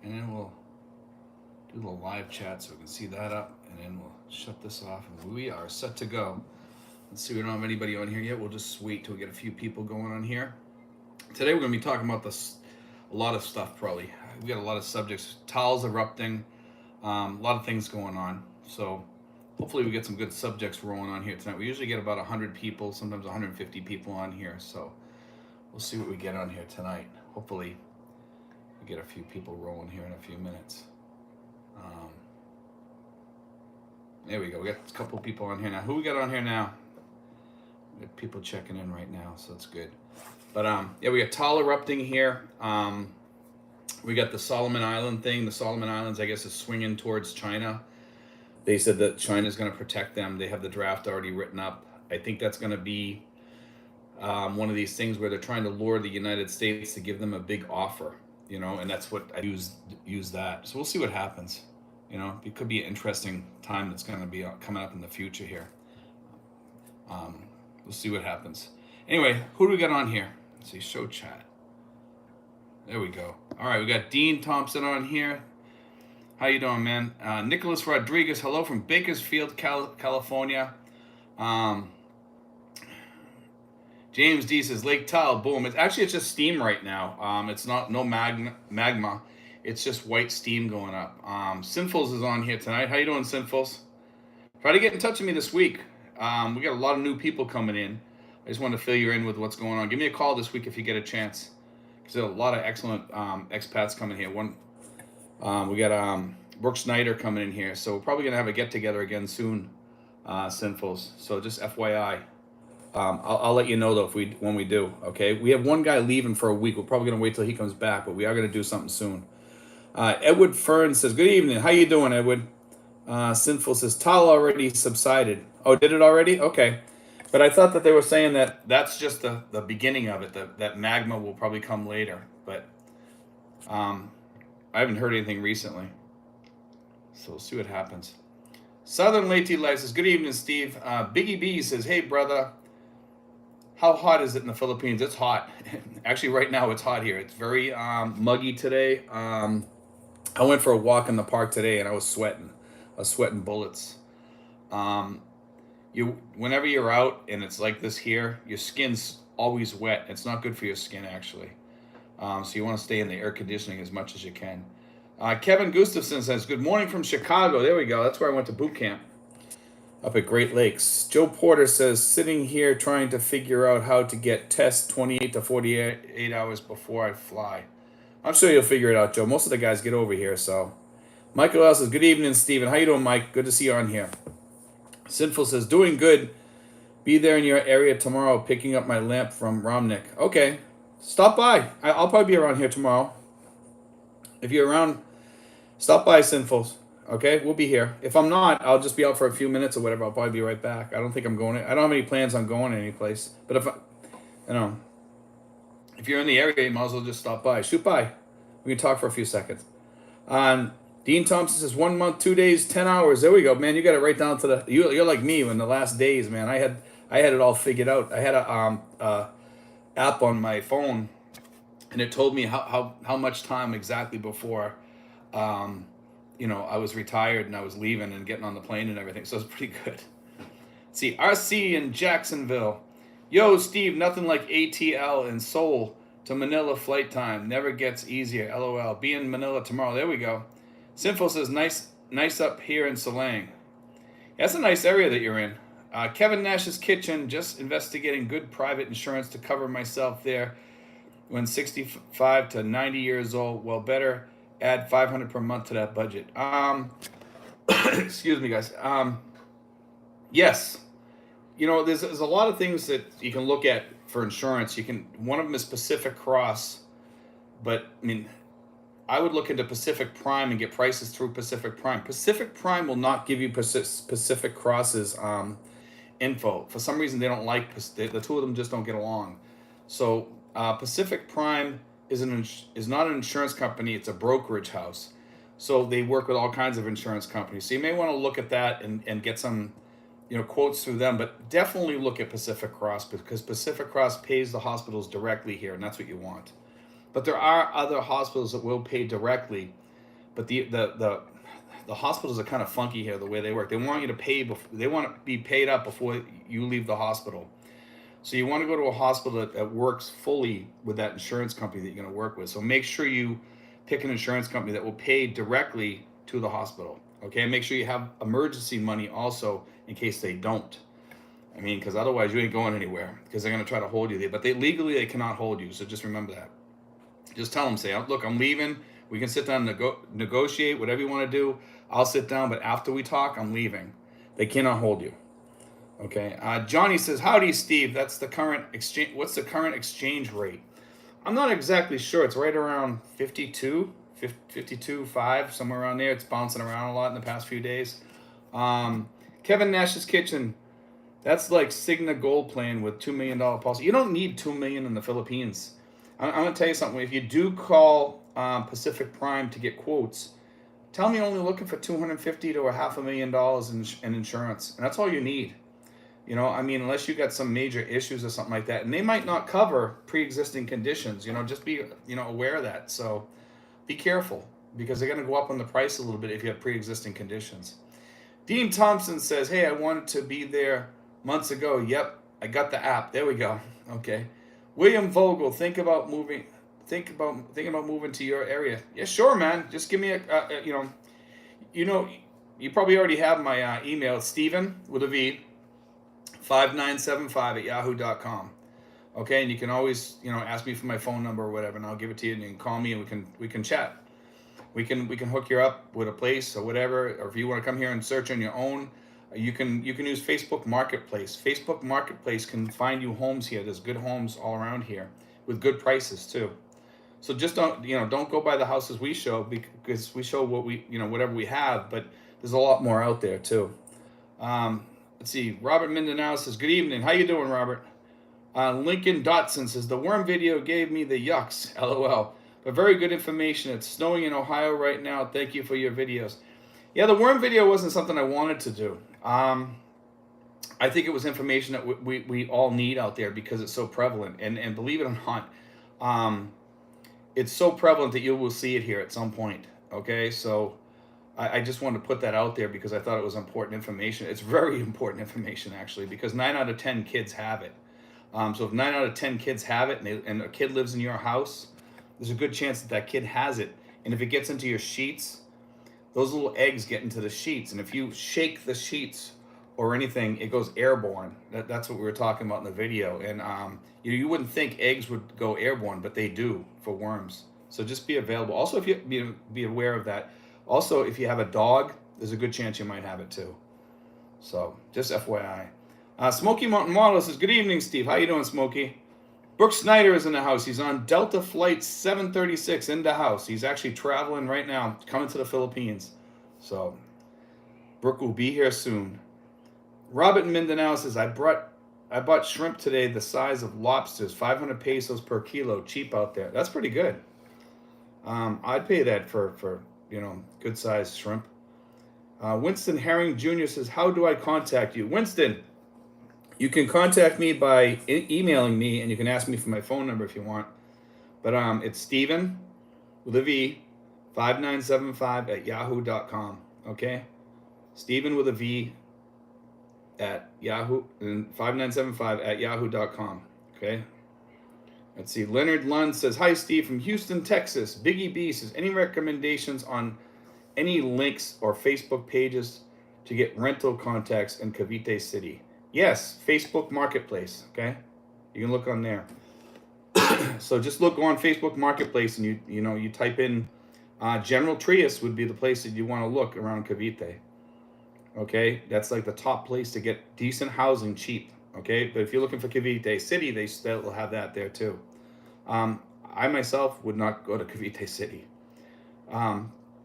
and then we'll do the live chat so we can see that up, and then we'll shut this off, and we are set to go. Let's see, we don't have anybody on here yet. We'll just wait till we get a few people going on here. Today we're going to be talking about a lot of stuff probably. We got a lot of subjects, tiles erupting, a lot of things going on. So hopefully we get some good subjects rolling on here tonight. We usually get about 100 people, sometimes 150 people on here. So we'll see what we get on here tonight. Hopefully we get a few people rolling here in a few minutes. There we go. We got a couple people on here now. Who we got on here now? We got people checking in right now, so that's good. But yeah, we got tile erupting here. We got the Solomon Island thing. The Solomon Islands, I guess, is swinging towards China. They said that China's going to protect them. They have the draft already written up. I think that's going to be one of these things where they're trying to lure the United States to give them a big offer, and that's what I use that. So we'll see what happens. It could be an interesting time that's going to be coming up in the future here. We'll see what happens. Anyway, who do we got on here? Let's see, show chat. There we go. All right, we got Dean Thompson on here. How you doing, man? Nicholas Rodriguez, hello from Bakersfield, California. James D says Lake Tile, boom. It's just steam right now. It's no magma. It's just white steam going up. Sinfuls is on here tonight. How you doing, Sinfuls? Try to get in touch with me this week. We got a lot of new people coming in. I just want to fill you in with what's going on. Give me a call this week if you get a chance. There's a lot of excellent expats coming here. We got Brooke Snyder coming in here, so we're probably gonna have a get together again soon, Sinfuls. So just FYI, I'll let you know though when we do. Okay, we have one guy leaving for a week. We're probably gonna wait till he comes back, but we are gonna do something soon. Edward Fern says, "Good evening. How you doing, Edward?" Sinful says, "Tile already subsided." Oh, did it already? Okay. But I thought that they were saying that that's just the beginning of it. That magma will probably come later. But I haven't heard anything recently. So we'll see what happens. Southern Lady Life says, "Good evening, Steve." Biggie B says, "Hey, brother. How hot is it in the Philippines?" It's hot. Actually, right now it's hot here. It's very muggy today. I went for a walk in the park today and I was sweating. I was sweating bullets. Whenever you're out and it's like this here, your skin's always wet. It's not good for your skin actually. So you want to stay in the air conditioning as much as you can. Kevin Gustafson says, "Good morning from Chicago." There we go. That's where I went to boot camp up at Great Lakes. Joe Porter says, "Sitting here trying to figure out how to get test 28 to 48 hours before I fly." I'm sure you'll figure it out, Joe. Most of the guys get over here, so. Michael L says, "Good evening, Stephen. How you doing, Mike? Good to see you on here." Sinful says, "Doing good. Be there in your area tomorrow picking up my lamp from Romnick." Okay. Stop by. I'll probably be around here tomorrow. If you're around, stop by, Sinfuls. Okay, we'll be here. If I'm not, I'll just be out for a few minutes or whatever. I'll probably be right back. I don't think I'm going. I don't have any plans on going any place. But you know, if you're in the area, you might as well just stop by. Shoot by. We can talk for a few seconds. Dean Thompson says 1 month, 2 days, 10 hours. There we go, man. You got it right down to the. You're like me in the last days, man. I had it all figured out. I had a app on my phone, and it told me how much time exactly before, I was retired and I was leaving and getting on the plane and everything. So it's pretty good. See, RC in Jacksonville. Yo, Steve, nothing like ATL in Seoul to Manila flight time. Never gets easier. LOL. Be in Manila tomorrow. There we go. Sinful says, nice up here in Silang. Yeah, that's a nice area that you're in. Kevin Nash's Kitchen, just investigating good private insurance to cover myself there when 65 to 90 years old. Well, better add 500 per month to that budget. Excuse me, guys. Yes. There's a lot of things that you can look at for insurance. One of them is Pacific Cross, but I would look into Pacific Prime and get prices through Pacific Prime. Pacific Prime will not give you Pacific Cross's info. For some reason, they don't like the two of them just don't get along. So Pacific Prime is not an insurance company; it's a brokerage house. So they work with all kinds of insurance companies. So you may want to look at that and get some quotes through them. But definitely look at Pacific Cross because Pacific Cross pays the hospitals directly here, and that's what you want. But there are other hospitals that will pay directly, but the hospitals are kind of funky here the way they work. They want you to pay they want to be paid up before you leave the hospital. So you want to go to a hospital that works fully with that insurance company that you're going to work with. So make sure you pick an insurance company that will pay directly to the hospital. Okay, make sure you have emergency money also in case they don't. I mean, because otherwise you ain't going anywhere because they're going to try to hold you there. But they cannot hold you. So just remember that. Just tell them, say, look, I'm leaving. We can sit down and negotiate whatever you want to do. I'll sit down, but after we talk, I'm leaving. They cannot hold you. Okay. Johnny says, howdy, Steve. That's the current exchange. What's the current exchange rate? I'm not exactly sure. It's right around 52.5, somewhere around there. It's bouncing around a lot in the past few days. Kevin Nash's Kitchen. That's like Cigna Gold Plan with $2 million policy. You don't need $2 million in the Philippines. I'm going to tell you something. If you do call Pacific Prime to get quotes, tell me you're only looking for $250,000 to $500,000 in insurance, and that's all you need. You know, I mean, unless you got some major issues or something like that, and they might not cover pre-existing conditions. You know, just be aware of that. So be careful because they're going to go up on the price a little bit if you have pre-existing conditions. Dean Thompson says, "Hey, I wanted to be there months ago. Yep, I got the app. There we go. Okay." William Vogel, thinking about moving to your area. Yeah, sure, man. Just give me you probably already have my email, Stephen with a V, 5975 at yahoo.com. Okay, and you can always ask me for my phone number or whatever, and I'll give it to you, and you can call me, and we can chat. We can hook you up with a place or whatever, or if you want to come here and search on your own, you can use Facebook Marketplace. Facebook Marketplace can find you homes here. There's good homes all around here with good prices too. So just don't go by the houses we show, because we show what we whatever we have, but there's a lot more out there too. Let's see. Robert Mindanao says, "Good evening. How you doing, Robert?" Lincoln Dotson says, "The worm video gave me the yucks. LOL. But very good information. It's snowing in Ohio right now. Thank you for your videos." Yeah, the worm video wasn't something I wanted to do. I think it was information that we all need out there because it's so prevalent. And believe it or not, it's so prevalent that you will see it here at some point. Okay, so I just wanted to put that out there because I thought it was important information. It's very important information, actually, because 9 out of 10 kids have it. So if 9 out of 10 kids have it and a kid lives in your house, there's a good chance that kid has it. And if it gets into your sheets, those little eggs get into the sheets. And if you shake the sheets or anything, it goes airborne. That's what we were talking about in the video. And you wouldn't think eggs would go airborne, but they do for worms. So just be available. Also, if you be aware of that. Also, if you have a dog, there's a good chance you might have it too. So just FYI. Smoky Mountain Model says, "Good evening, Steve. How you doing, Smoky?" Brooke Snyder is in the house. He's on Delta Flight 736 in the house. He's actually traveling right now, coming to the Philippines. So Brooke will be here soon. Robert Mindanao says, I bought shrimp today the size of lobsters, 500 pesos per kilo, cheap out there. That's pretty good. I'd pay that for good sized shrimp. Winston Herring Jr. says, "How do I contact you?" Winston, you can contact me by emailing me, and you can ask me for my phone number if you want. But it's Stephen with a V, 5975 at yahoo.com. Okay? Stephen with a V at Yahoo, and 5975 at yahoo.com. Okay? Let's see. Leonard Lund says, "Hi, Steve from Houston, Texas." Biggie B says, "Any recommendations on any links or Facebook pages to get rental contacts in Cavite City?" Yes, Facebook Marketplace, okay? You can look on there. So just look on Facebook Marketplace, and you type in General Trias would be the place that you want to look around Cavite. Okay? That's like the top place to get decent housing cheap, okay? But if you're looking for Cavite City, they still have that there too. I myself would not go to Cavite City.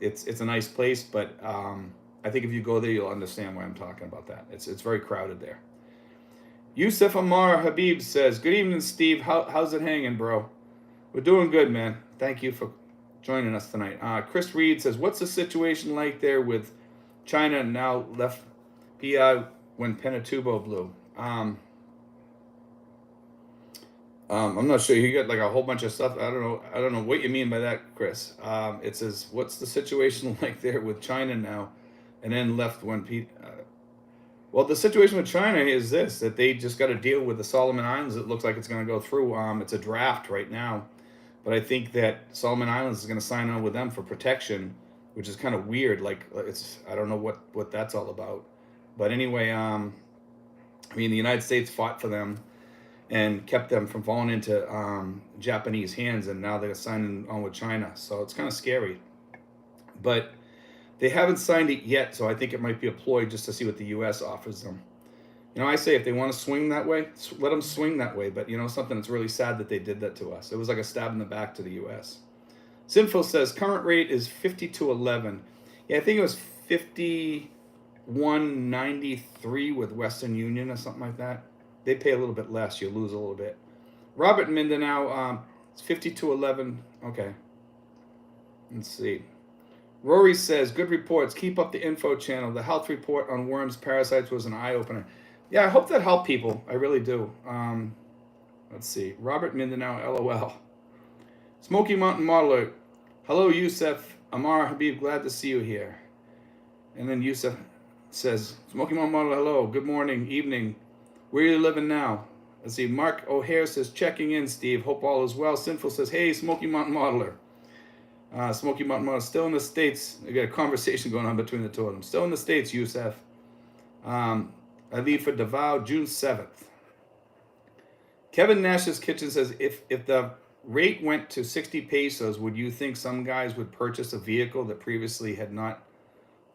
It's a nice place, but I think if you go there, you'll understand why I'm talking about that. It's very crowded there. Yusuf Amar Habib says, "Good evening, Steve. How's it hanging, bro?" We're doing good, man. Thank you for joining us tonight. Chris Reed says, "What's the situation like there with China now left PI when Pinatubo blew?" I'm not sure. You got like a whole bunch of stuff. I don't know. I don't know what you mean by that, Chris. It says, "What's the situation like there with China now?" And then left when Pete. Well, the situation with China is this: that they just got to deal with the Solomon Islands. It looks like it's going to go through. It's a draft right now, but I think that Solomon Islands is going to sign on with them for protection, which is kind of weird. Like it's I don't know what that's all about. But anyway, I mean, the United States fought for them and kept them from falling into Japanese hands, and now they're signing on with China. So it's kind of scary. But they haven't signed it yet, so I think it might be a ploy just to see what the U.S. offers them. You know, I say if they want to swing that way, let them swing that way. But you know, something that's really sad that they did that to us. It was like a stab in the back to the U.S. Sinful says current rate is 52.11. Yeah, I think it was 51.93 with Western Union or something like that. They pay a little bit less. You lose a little bit. Robert Mindanao, it's 52.11. Okay. Let's see. Rory says, good reports. Keep up the info channel. The health report on worms, parasites was an eye opener. Yeah, I hope that helped people. I really do. Let's see. Robert Mindanao, LOL. Smoky Mountain Modeler. Hello, Yusuf. Amar Habib, glad to see you here. And then Yusuf says, Smoky Mountain Modeler, hello. Good morning, evening. Where are you living now? Let's see. Mark O'Hare says, checking in, Steve. Hope all is well. Sinful says, hey, Smoky Mountain Modeler. Smoky Mountain Modeler, still in the States. I got a conversation going on between the two of them. Still in the States, Yusuf. I leave for Davao June 7th. Kevin Nash's Kitchen says, if the rate went to 60 pesos, would you think some guys would purchase a vehicle that previously had not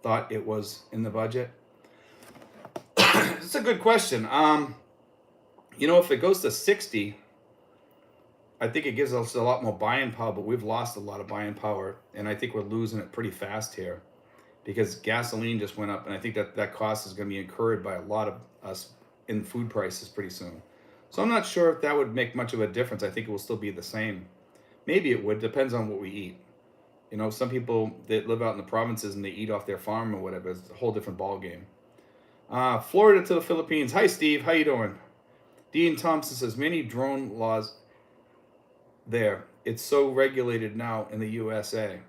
thought it was in the budget? It's a good question. You know, if it goes to 60, I think it gives us a lot more buying power, but we've lost a lot of buying power, and I think we're losing it pretty fast here because gasoline just went up, and I think that cost is going to be incurred by a lot of us in food prices pretty soon. So I'm not sure if that would make much of a difference. I think it will still be the same. Maybe it would. Depends on what we eat. You know, some people that live out in the provinces and they eat off their farm or whatever. It's a whole different ball game. Florida to the Philippines. Hi, Steve. How you doing? Dean Thompson says, many drone laws there. It's so regulated now in the USA.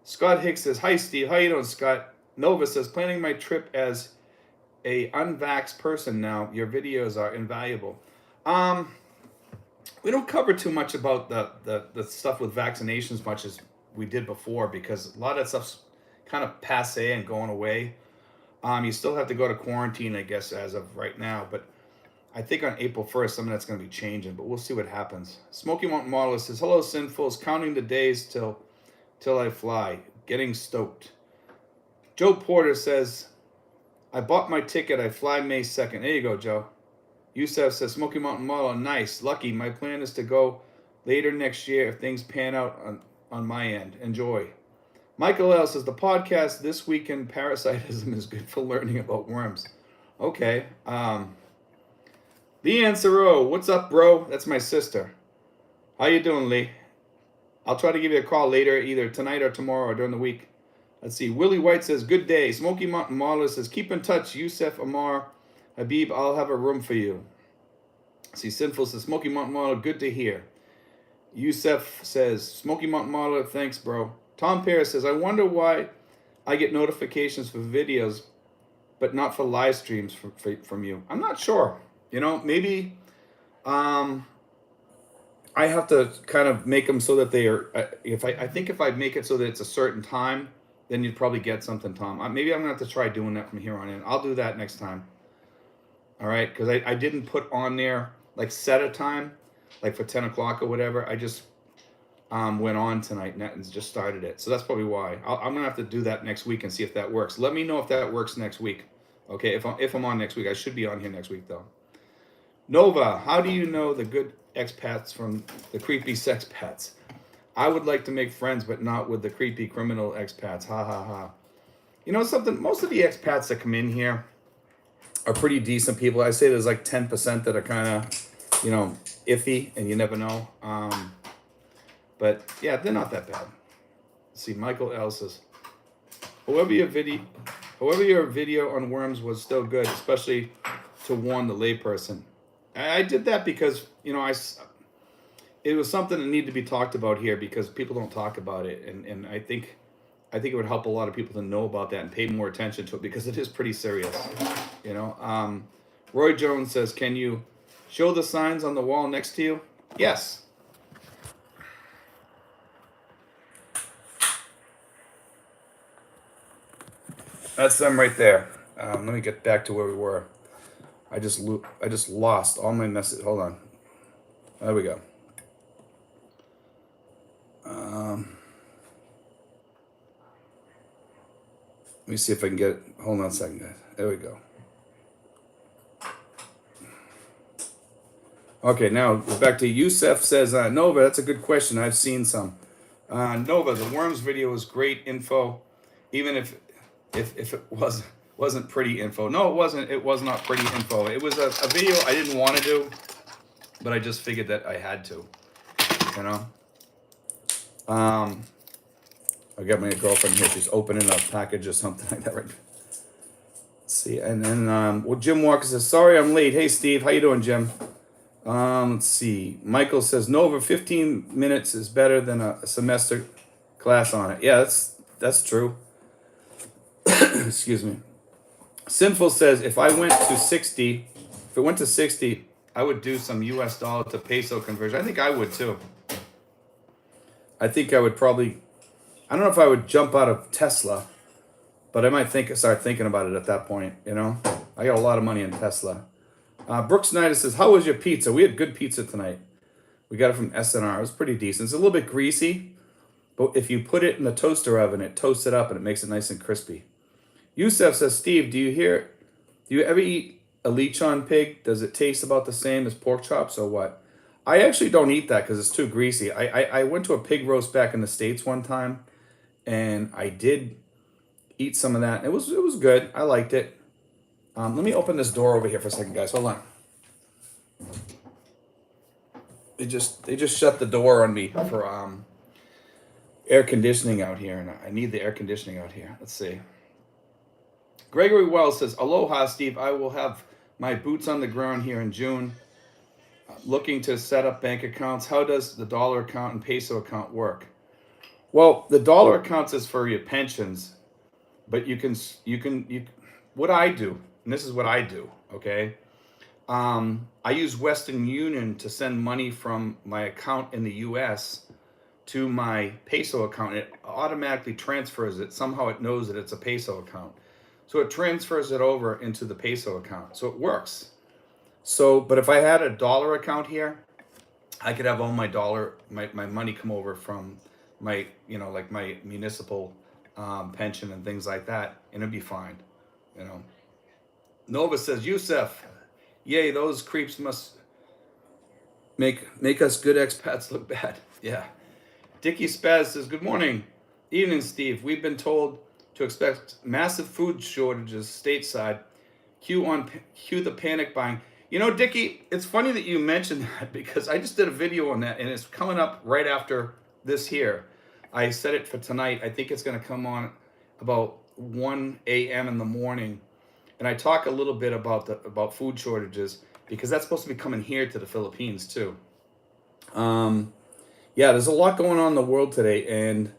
Scott Hicks says, hi, Steve. How you doing, Scott? Nova says, planning my trip as a unvaxxed person now. Your videos are invaluable. We don't cover too much about the stuff with vaccinations much as we did before because a lot of that stuff's kind of passe and going away. You still have to go to quarantine, I guess, as of right now, but I think on April 1st, some of that's going to be changing, but we'll see what happens. Smoky Mountain Modeler says, hello, Sinfuls, counting the days till I fly, getting stoked. Joe Porter says, I bought my ticket, I fly May 2nd. There you go, Joe. Yusef says, Smoky Mountain Modeler, nice, lucky. My plan is to go later next year if things pan out on my end. Enjoy. Michael L. says, the podcast This Week in Parasitism is good for learning about worms. Okay. Leanne Sarow, what's up, bro? That's my sister. How you doing, Lee? I'll try to give you a call later, either tonight or tomorrow or during the week. Let's see. Willie White says, good day. Smoky Mountain Modeler says, keep in touch. Yusef, Amar, Habib, I'll have a room for you. See, Sinful says, Smoky Mountain Modeler, good to hear. Yusef says, Smoky Mountain Modeler, thanks, bro. Tom Paris says, I wonder why I get notifications for videos, but not for live streams from you. I'm not sure. You know, maybe I have to kind of make them so that they are, I think if I make it so that it's a certain time, then you'd probably get something, Tom. Maybe I'm going to have to try doing that from here on in. I'll do that next time. All right, because I didn't put on there, like, set a time, like for 10 o'clock or whatever. I just went on tonight and just started it. So that's probably why. I'm going to have to do that next week and see if that works. Let me know if that works next week. Okay, if I'm on next week. I should be on here next week, though. Nova, how do you know the good expats from the creepy sexpats? I would like to make friends, but not with the creepy criminal expats. Ha, ha, ha. You know something? Most of the expats that come in here are pretty decent people. I say there's like 10% that are kind of, you know, iffy, and you never know. But yeah, they're not that bad. Let's see, Michael L says, however your video on worms was still good, especially to warn the layperson. I did that because, you know, it was something that needed to be talked about here because people don't talk about it, and I think it would help a lot of people to know about that and pay more attention to it because it is pretty serious. You know, Roy Jones says, "Can you show the signs on the wall next to you?" Yes. That's them right there. Let me get back to where we were. I just lost all my message. Hold on. There we go. Let me see if I can get it. Hold on a second, guys. There we go. Okay, now back to Yusef says, Nova, that's a good question. I've seen some. Nova, the worms video was great info, even if it wasn't pretty info. No, it wasn't. It was not pretty info. It was a video I didn't want to do, but I just figured that I had to. You know. I got my girlfriend here. She's opening a package or something like that right now. Let's see, and then well, Jim Walker says, "Sorry, I'm late." Hey, Steve, how you doing, Jim? Let's see. Michael says, "Nova, 15 minutes is better than a semester class on it." Yeah, that's true. Excuse me. Sinful says, if it went to 60, I would do some US dollar to peso conversion. I think I would too. I think I would probably, I don't know if I would jump out of Tesla, but I might start thinking about it at that point, you know? I got a lot of money in Tesla. Brooks Snyder says, how was your pizza? We had good pizza tonight. We got it from SNR. It was pretty decent. It's a little bit greasy, but if you put it in the toaster oven, it toasts it up and it makes it nice and crispy. Yusef says, Steve, do you ever eat a lechon pig? Does it taste about the same as pork chops or what? I actually don't eat that because it's too greasy. I went to a pig roast back in the States one time, and I did eat some of that. It was good. I liked it. Let me open this door over here for a second, guys. Hold on. They just shut the door on me for air conditioning out here, and I need the air conditioning out here. Let's see. Gregory Wells says, aloha, Steve. I will have my boots on the ground here in June. Looking to set up bank accounts. How does the dollar account and peso account work? Well, the dollar accounts is for your pensions, but you what I do, and this is what I do, okay? I use Western Union to send money from my account in the US to my peso account. It automatically transfers it. Somehow it knows that it's a peso account. So it transfers it over into the peso account. So it works. So, but if I had a dollar account here, I could have all my money come over from my, like my municipal pension and things like that, and it'd be fine, Nova says, Yusef, yay, those creeps must make us good expats look bad. Yeah. Dickie Spaz says, good morning. Evening, Steve. We've been told to expect massive food shortages stateside. Cue the panic buying. Dickie, it's funny that you mentioned that because I just did a video on that and it's coming up right after this here. I set it for tonight. I think it's going to come on about 1 a.m. in the morning. And I talk a little bit about food shortages because that's supposed to be coming here to the Philippines too. Yeah, there's a lot going on in the world today, and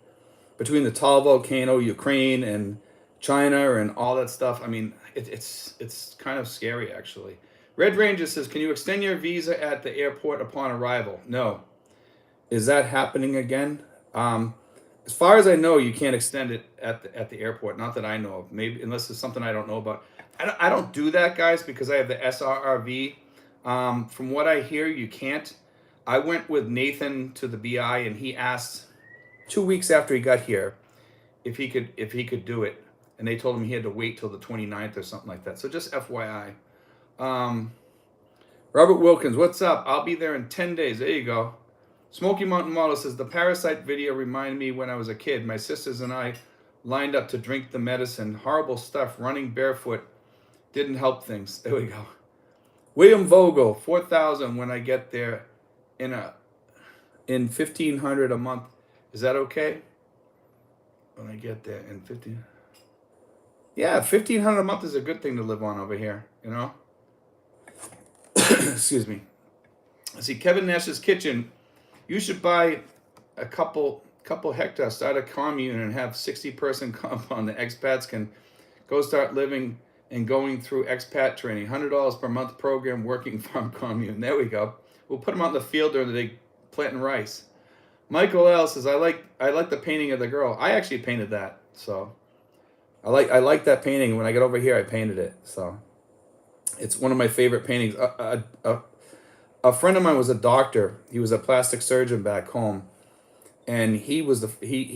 between the Taal volcano, Ukraine, and China, and all that stuff, I mean, it's kind of scary actually. Red Ranger says, can you extend your visa at the airport upon arrival? No. Is that happening again? As far as I know, you can't extend it at the airport. Not that I know of. Maybe unless it's something I don't know about. I don't do that, guys, because I have the SRRV. From what I hear, you can't. I went with Nathan to the BI, and he asked 2 weeks after he got here if he could do it, and they told him he had to wait till the 29th or something like that. So just FYI. Robert Wilkins, what's up? I'll be there in 10 days. There you go. Smoky Mountain Model says, the parasite video reminded me when I was a kid. My sisters and I lined up to drink the medicine. Horrible stuff. Running barefoot didn't help things. There we go. William Vogel, 4,000 when I get there in 1,500 a month. Is that okay? When I get there in 15. Yeah, 1,500 a month is a good thing to live on over here, Excuse me. I see Kevin Nash's Kitchen You should buy a couple hectares, start a commune, and have 60-person compound. The expats can go start living and going through expat training. $100 per month program, working farm commune. There we go. We'll put them out in the field during the day planting rice. Michael L says, I like the painting of the girl. I actually painted that, so I like that painting. When I got over here, I painted it. So it's one of my favorite paintings. A friend of mine was a doctor. He was a plastic surgeon back home, and he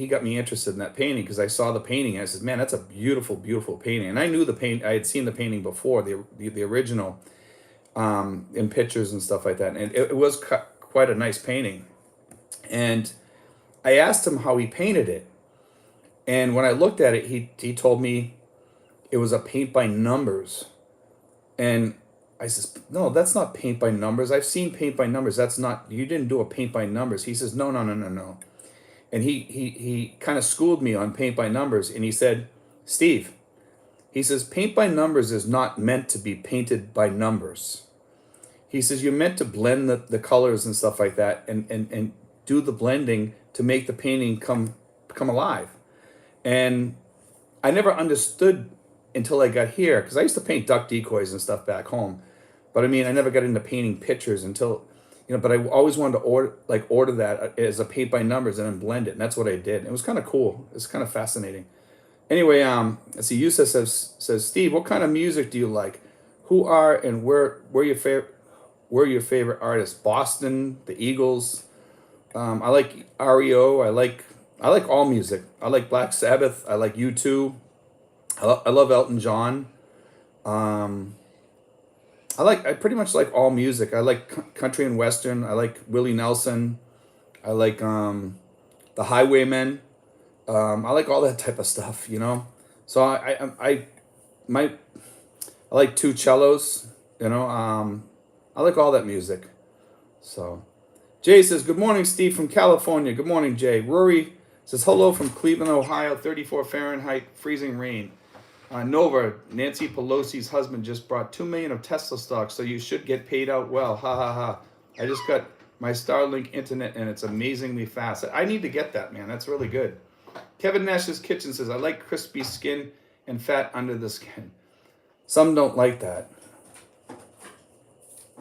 got me interested in that painting because I saw the painting. And I said, man, that's a beautiful, beautiful painting. And I knew the paint. I had seen the painting before, the original, in pictures and stuff like that. And it was quite a nice painting. And I asked him how he painted it. And when I looked at it, he told me it was a paint by numbers. And I says, no, that's not paint by numbers. I've seen paint by numbers. That's not, you didn't do a paint by numbers. He says, no. And he kind of schooled me on paint by numbers. And he said, Steve, he says, paint by numbers is not meant to be painted by numbers. He says, you're meant to blend the colors and stuff like that and do the blending to make the painting come alive. And I never understood until I got here, because I used to paint duck decoys and stuff back home. But I mean, I never got into painting pictures until, but I always wanted to order that as a paint by numbers and then blend it. And that's what I did. And it was kind of cool. It's kind of fascinating. Anyway, let's see, Yusa says, Steve, what kind of music do you like? Who are and where your favorite artists? Boston, the Eagles. I like REO. I like all music. I like Black Sabbath. I like U2. I love Elton John. I pretty much like all music. I like country and western. I like Willie Nelson. I like the Highwaymen. I like all that type of stuff, So I like two cellos, I like all that music. So Jay says, good morning, Steve from California. Good morning, Jay. Rory says, hello from Cleveland, Ohio, 34 Fahrenheit, freezing rain. Nova, Nancy Pelosi's husband just brought $2 million of Tesla stock, so you should get paid out well. Ha ha ha. I just got my Starlink internet and it's amazingly fast. I need to get that, man. That's really good. Kevin Nash's Kitchen says, I like crispy skin and fat under the skin. Some don't like that.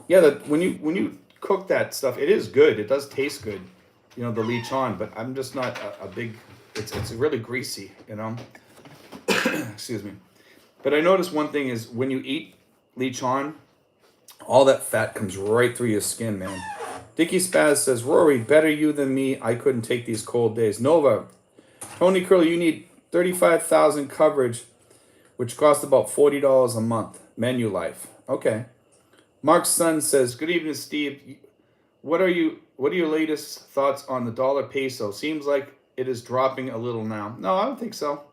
Yeah, when you cook that stuff, it is good. It does taste good, the lechon, but I'm just not a big, it's really greasy, Excuse me. But I noticed one thing is when you eat lechon, all that fat comes right through your skin, man. Dickie Spaz says, Rory, better you than me. I couldn't take these cold days. Nova, Tony Curley, you need 35,000 coverage, which costs about $40 a month. Menu Life. Okay. Mark's son says, good evening, Steve. What are your latest thoughts on the dollar peso? Seems like it is dropping a little now. No, I don't think so.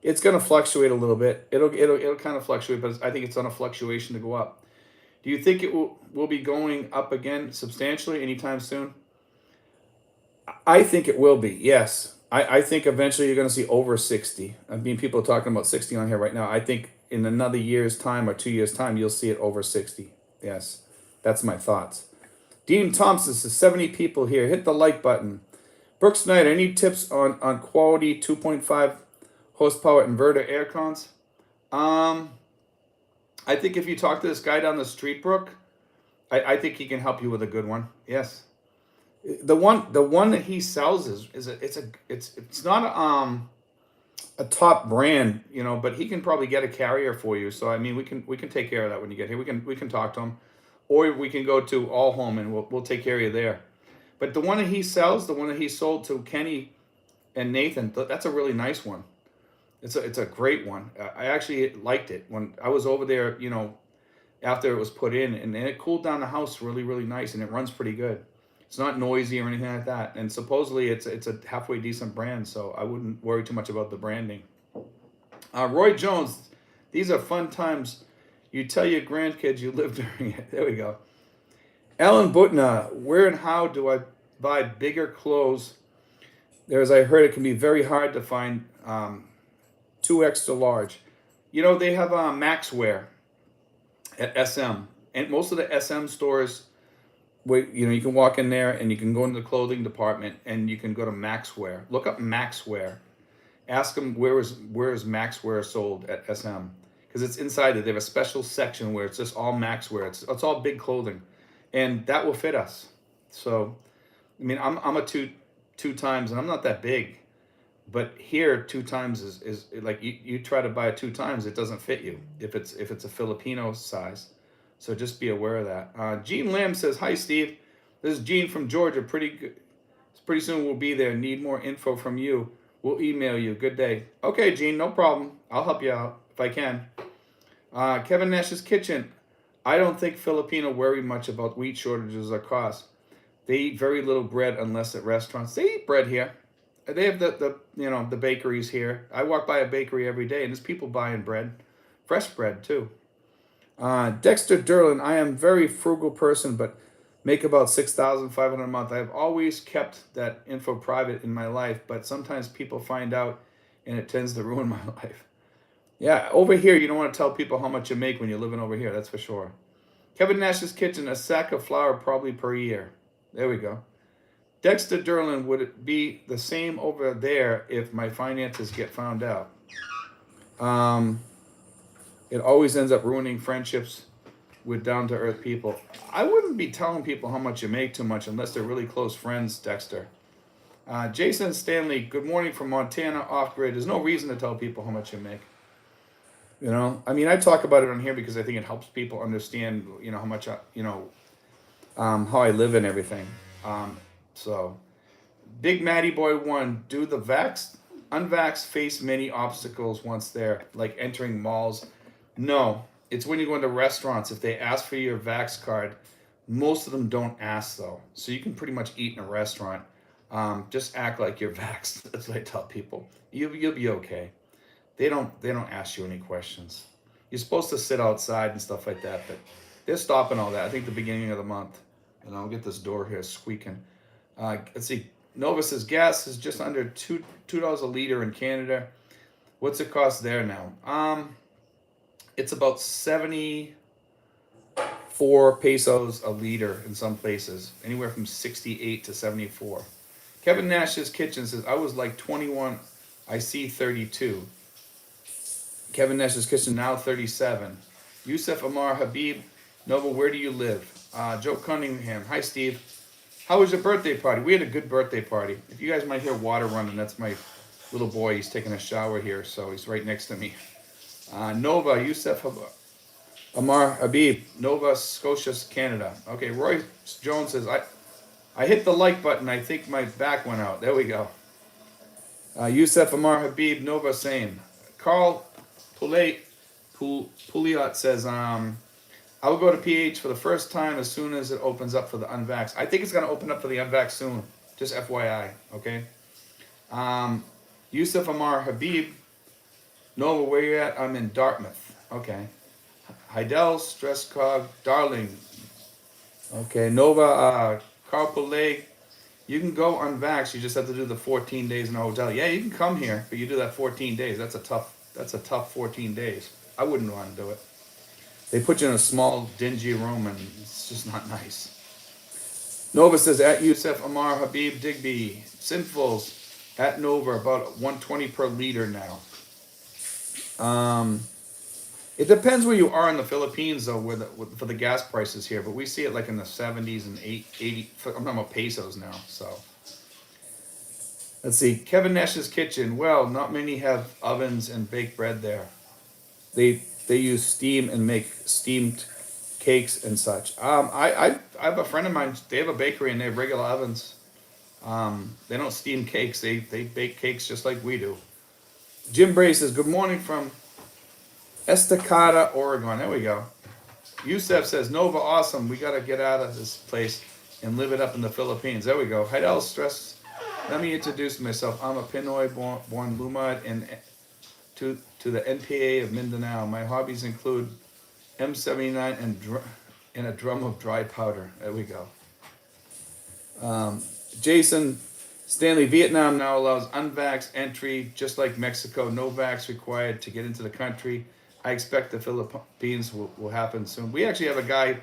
It's going to fluctuate a little bit. It'll kind of fluctuate, but I think it's on a fluctuation to go up. Do you think it will be going up again substantially anytime soon? I think it will be, yes. I think eventually you're going to see over 60. I mean, people are talking about 60 on here right now. I think in another year's time or 2 years' time, you'll see it over 60. Yes, that's my thoughts. Dean Thompson says, 70 people here. Hit the like button. Brooks Knight, any tips on quality 2.5 horsepower inverter air cons? I think if you talk to this guy down the street, Brooke, I think he can help you with a good one. Yes. The one that he sells it's not a top brand, but he can probably get a carrier for you. So I mean, we can take care of that when you get here. We can talk to him, or we can go to All Home and we'll take care of you there. But the one that he sells, the one that he sold to Kenny and Nathan, that's a really nice one. It's a great one. I actually liked it when I was over there, after it was put in, and it cooled down the house really, really nice, and it runs pretty good. It's not noisy or anything like that. And supposedly it's a halfway decent brand, so I wouldn't worry too much about the branding. Roy Jones, these are fun times. You tell your grandkids you lived during it. There we go. Alan Butna, where and how do I buy bigger clothes? As I heard, it can be very hard to find 2 extra large. They have Maxwear at SM. And most of the SM stores you can walk in there and you can go into the clothing department and you can go to Maxwear. Look up Maxwear. Ask them where is Maxwear sold at SM, because it's inside it. They have a special section where it's just all Maxwear. It's all big clothing, and that will fit us. So, I mean, I'm a two times, and I'm not that big, but here 2 times is like you try to buy a 2 times, it doesn't fit you if it's a Filipino size. So just be aware of that. Gene Lamb says, "Hi Steve, this is Gene from Georgia. Pretty good. Pretty soon we'll be there. Need more info from you. We'll email you. Good day." Okay, Gene, no problem. I'll help you out if I can. Kevin Nash's Kitchen. I don't think Filipino worry much about wheat shortages or costs. They eat very little bread unless at restaurants. They eat bread here. They have the bakeries here. I walk by a bakery every day, and there's people buying bread, fresh bread too. Dexter Derlin, I am very frugal person, but make about 6,500 a month. I've always kept that info private in my life, but sometimes people find out, and it tends to ruin my life. Yeah, over here you don't want to tell people how much you make when you're living over here. That's for sure. Kevin Nash's Kitchen, a sack of flour probably per year. There we go. Dexter Derlin, would it be the same over there if my finances get found out? It always ends up ruining friendships with down-to-earth people. I wouldn't be telling people how much you make too much unless they're really close friends, Dexter. Jason Stanley, good morning from Montana, off-grid. There's no reason to tell people how much you make. I mean, I talk about it on here because I think it helps people understand, how much, how I live and everything. So, Big Matty Boy 1, do the unvaxxed face many obstacles once there, like entering malls? No, it's when you go into restaurants. If they ask for your vax card, most of them don't ask though. So you can pretty much eat in a restaurant. Just act like you're vaxxed. That's what I tell people. You'll be okay. They don't ask you any questions. You're supposed to sit outside and stuff like that, but they're stopping all that. I think the beginning of the month. And I'll get this door here squeaking. Let's see. Nova says gas is just under $2 a liter in Canada. What's it cost there now? It's about 74 pesos a liter in some places, anywhere from 68 to 74. Kevin Nash's Kitchen says, I was like 21, I see 32. Kevin Nash's Kitchen now 37. Yusuf Amar Habib, Nova, where do you live? Joe Cunningham, hi Steve. How was your birthday party? We had a good birthday party. If you guys might hear water running, that's my little boy. He's taking a shower here, so he's right next to me. Nova, Yusuf Amar Habib, Nova Scotia, Canada. Okay, Roy Jones says, I hit the like button. I think my back went out. There we go. Yusuf Amar Habib, Nova, same. Carl Pouliot says, I will go to PH for the first time as soon as it opens up for the unvaxxed. I think it's going to open up for the unvaxxed soon. Just FYI, okay? Yusuf Amar Habib, Nova, where you at? I'm in Dartmouth. Okay. Heidel, Stresskog, Darling. Okay, Nova, Carl Poulet, you can go unvaxxed. You just have to do the 14 days in a hotel. Yeah, you can come here, but you do that 14 days. That's a tough 14 days. I wouldn't want to do it. They put you in a small, dingy room, and it's just not nice. Nova says, at Yusuf Amar Habib Digby, Sinfuls, at Nova, about 120 per liter now. It depends where you are in the Philippines, though, for the gas prices here. But we see it like in the 70s and 80. I'm talking about pesos now. So let's see. Kevin Nash's Kitchen. Well, not many have ovens and bake bread there. They use steam and make steamed cakes and such. I have a friend of mine. They have a bakery and they have regular ovens. They don't steam cakes. They bake cakes just like we do. Jim Bray says, good morning from Estacada, Oregon. There we go. Yusef says, Nova, awesome. We got to get out of this place and live it up in the Philippines. There we go. Heidel Stress. Let me introduce myself. I'm a Pinoy born Lumad and to the NPA of Mindanao. My hobbies include M79 and a drum of dry powder. There we go. Jason Stanley, Vietnam now allows unvaxxed entry, just like Mexico. No vax required to get into the country. I expect the Philippines will happen soon. We actually have a guy,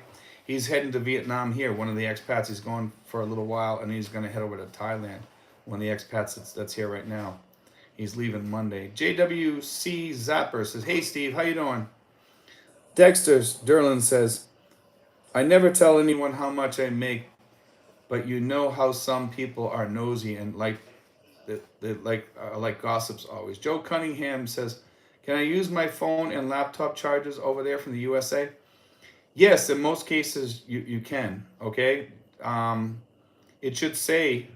He's heading to Vietnam here. One of the expats. He's going for a little while, and he's going to head over to Thailand. One of the expats that's here right now. He's leaving Monday. JWC Zapper says, "Hey Steve, how you doing?" Dexter Derlin says, "I never tell anyone how much I make, but you know how some people are nosy and like gossips always." Joe Cunningham says, "Can I use my phone and laptop chargers over there from the USA?" Yes, in most cases you can. Okay, it should say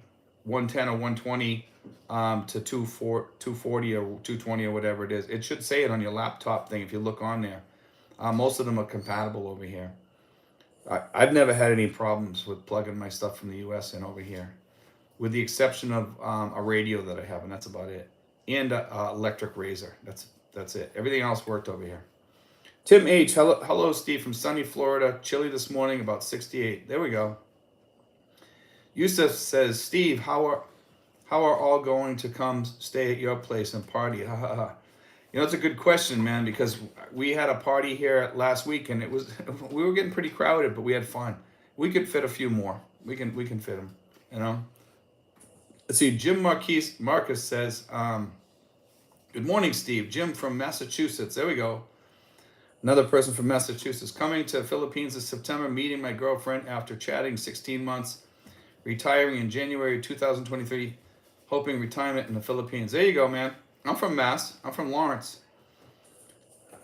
110 or 120 to 240 or 220 or whatever it is. It should say it on your laptop thing if you look on there. Most of them are compatible over here. I've never had any problems with plugging my stuff from the US in over here, with the exception of a radio that I have, and that's about it. And an electric razor. That's it. Everything else worked over here. Tim H, hello Steve from sunny Florida. Chilly this morning, about 68. There we go. Yusuf says, "Steve, how are all going to come stay at your place and party?" Ha ha ha. You know, it's a good question, man, because we had a party here last week and it was we were getting pretty crowded, but we had fun. We could fit a few more. We can fit them, you know. Let's see. Jim Marcus says, "Good morning, Steve. Jim from Massachusetts." There we go. Another person from Massachusetts. "Coming to Philippines this September, meeting my girlfriend after chatting 16 months, retiring in January 2023, hoping retirement in the Philippines." There you go, man. I'm from Mass. I'm from Lawrence.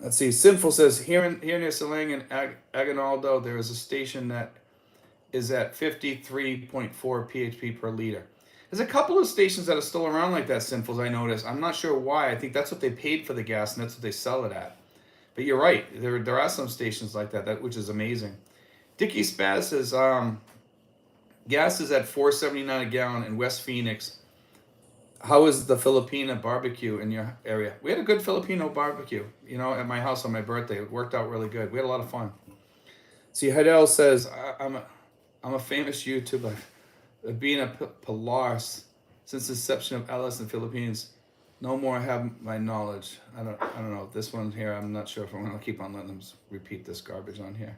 Let's see. Sinful says, here near Silang and Aguinaldo, there is a station that is at 53.4 php per liter. There's a couple of stations that are still around like that, Sinfuls, I noticed. I'm not sure why. I think that's what they paid for the gas and that's what they sell it at. But you're right. There are some stations like that which is amazing. Dickie Spaz says, gas is at $4.79 a gallon in West Phoenix. How is the Filipino barbecue in your area? We had a good Filipino barbecue, you know, at my house on my birthday. It worked out really good. We had a lot of fun. See, Hidel says, I'm a famous YouTuber. Being a Pilar since the inception of LS in the Philippines. No more have my knowledge. I don't know. This one here, I'm not sure if I'm going to keep on letting them repeat this garbage on here.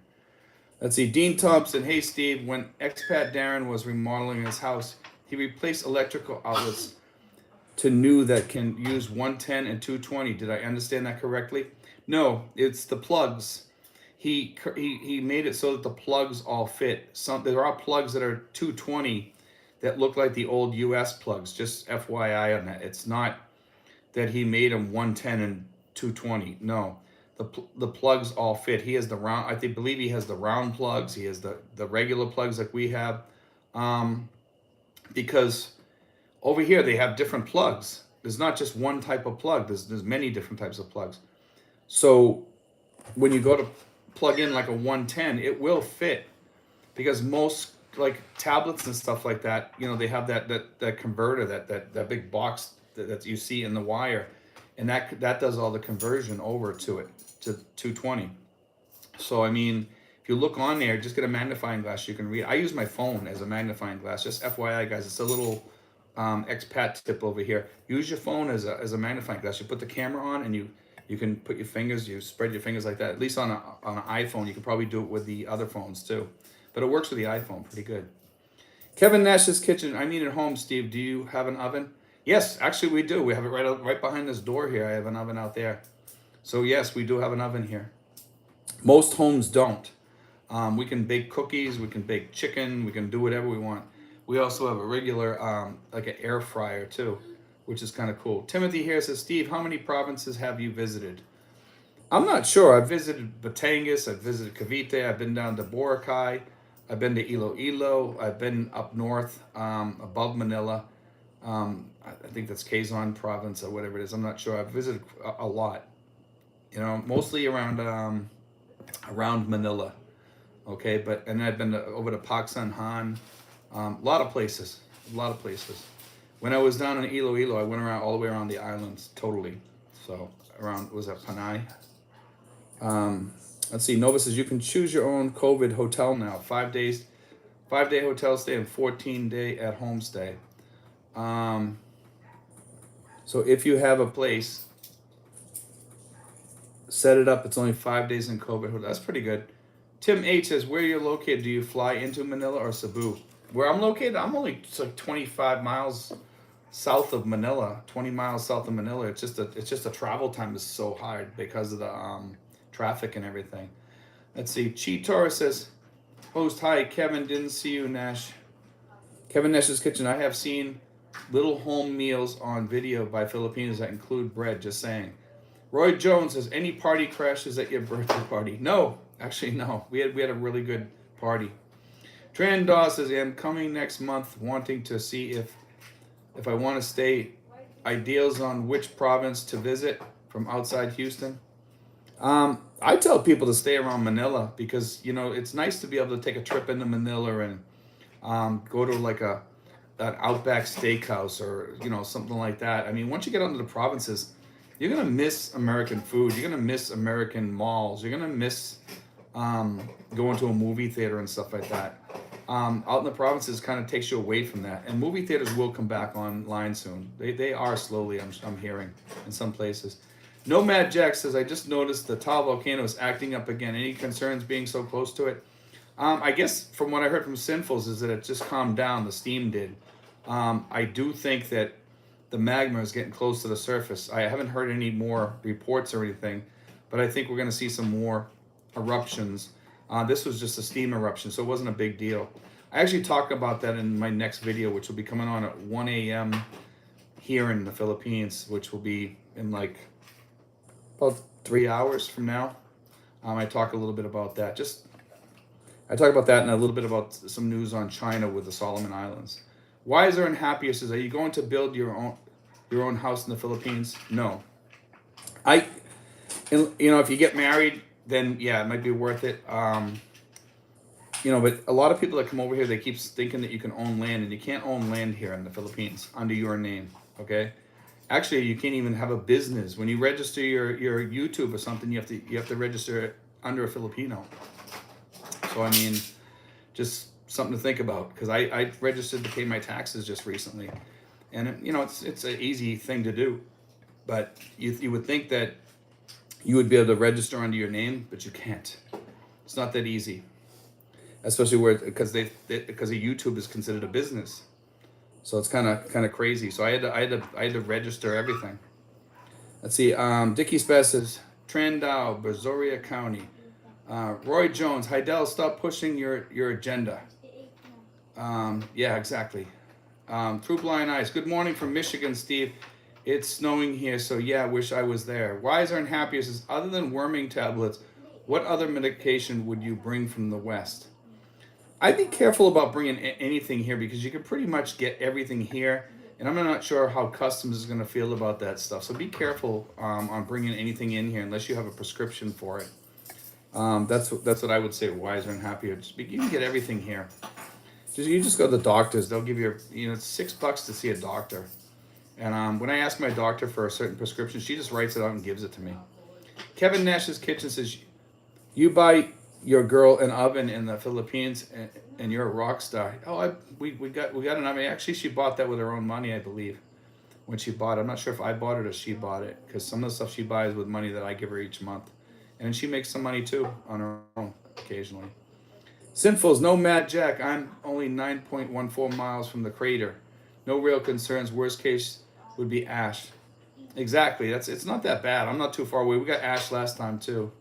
Let's see. Dean Thompson. "Hey, Steve. When Expat Darren was remodeling his house, he replaced electrical outlets to new that can use 110 and 220. Did I understand that correctly?" No, it's the plugs. He made it so that the plugs all fit. There are plugs that are 220 that look like the old US plugs. Just FYI on that. It's not that he made them 110 and 220. No, the plugs all fit. He has the round. I believe he has the round plugs. He has the regular plugs like we have, because over here they have different plugs. There's not just one type of plug. There's many different types of plugs. So when you go to plug in like a 110, it will fit, because most like tablets and stuff like that, you know, they have that converter, that big box that you see in the wire, and that does all the conversion over to 220. So I mean, if you look on there, just get a magnifying glass, you can read. I use my phone as a magnifying glass. Just FYI, guys, it's a little expat tip over here. Use your phone as a magnifying glass. You put the camera on, and you can put your fingers, you spread your fingers like that. At least on an iPhone, you can probably do it with the other phones too. But it works with the iPhone pretty good. Kevin Nash's Kitchen. "I need at home, Steve. Do you have an oven?" Yes, actually we do. We have it right behind this door here. I have an oven out there. So yes, we do have an oven here. Most homes don't. We can bake cookies, we can bake chicken, we can do whatever we want. We also have a regular, like an air fryer too, which is kind of cool. Timothy here says, "Steve, how many provinces have you visited?" I'm not sure. I've visited Batangas, I've visited Cavite, I've been down to Boracay, I've been to Iloilo, I've been up north, above Manila. I think that's Quezon province or whatever it is. I'm not sure. I've visited a lot, you know, mostly around Manila. Okay, and I've been over to Pak Sanhan, a lot of places. When I was down in Iloilo, I went all the way around the islands totally. So was that Panay? Let's see. Nova says, "You can choose your own COVID hotel now. 5 day hotel stay and 14-day at home stay." So if you have a place, set it up. It's only 5 days in COVID. That's pretty good. Tim H says, where you're located, do you fly into Manila or Cebu? Where I'm located, I'm only like 25 miles south of Manila, 20 miles south of Manila. It's just a travel time is so hard because of the traffic and everything. Let's see. Chi Torres says, host, hi, Kevin, didn't see you, Nash. Kevin Nash's Kitchen. I have seen little home meals on video by Filipinos that include bread, just saying. Roy Jones says, any party crashes at your birthday party? No, actually, no. We had a really good party. Tran Daw says, I'm coming next month wanting to see if I want to stay. Ideals on which province to visit from outside Houston. I tell people to stay around Manila because, it's nice to be able to take a trip into Manila and go to like that Outback Steakhouse or something like that. I mean, once you get onto the provinces, you're gonna miss American food. You're gonna miss American malls. You're gonna miss going to a movie theater and stuff like that. Out in the provinces, kind of takes you away from that. And movie theaters will come back online soon. They are slowly. I'm hearing in some places. Nomad Jack says, I just noticed the Taal volcano is acting up again. Any concerns being so close to it? I guess from what I heard from Sinfuls is that it just calmed down. The steam did. I do think that the magma is getting close to the surface. I haven't heard any more reports or anything, but I think we're going to see some more eruptions. This was just a steam eruption, so it wasn't a big deal. I actually talk about that in my next video, which will be coming on at 1 a.m. here in the Philippines, which will be in like about 3 hours from now. I talk a little bit about that. I talk about that and a little bit about some news on China with the Solomon Islands. Wiser and Happier says, are you going to build your own house in the Philippines? No. If you get married, then yeah, it might be worth it. But a lot of people that come over here, they keep thinking that you can own land, and you can't own land here in the Philippines under your name, okay? Actually, you can't even have a business. When you register your YouTube or something, you have to register it under a Filipino. So, I mean, just something to think about, because I registered to pay my taxes just recently. And, it's an easy thing to do. But you would think that you would be able to register under your name, but you can't. It's not that easy. Especially because YouTube is considered a business. So it's kind of crazy. So I had to register everything. Let's see. Dickie Spaz says, Trandau, Brazoria County. Roy Jones, Heidel, stop pushing your agenda. Yeah, exactly. Through Blind Eyes. Good morning from Michigan, Steve. It's snowing here, so yeah, wish I was there. Wiser and Happier says, other than worming tablets, what other medication would you bring from the West? I'd be careful about bringing anything here because you can pretty much get everything here, and I'm not sure how customs is going to feel about that stuff. So be careful on bringing anything in here unless you have a prescription for it. That's what I would say. Wiser and Happier. You can get everything here. You just go to the doctors. They'll give you it's $6 to see a doctor. And when I ask my doctor for a certain prescription, she just writes it out and gives it to me. Kevin Nash's Kitchen says, you buy your girl an oven in the Philippines and you're a rock star. Oh, we got an oven. Actually, she bought that with her own money, I believe, when she bought it. I'm not sure if I bought it or she bought it, because some of the stuff she buys with money that I give her each month. And she makes some money too on her own occasionally. Sinfuls, no Mad Jack. I'm only 9.14 miles from the crater. No real concerns. Worst case would be ash. Exactly. It's not that bad. I'm not too far away. We got ash last time too.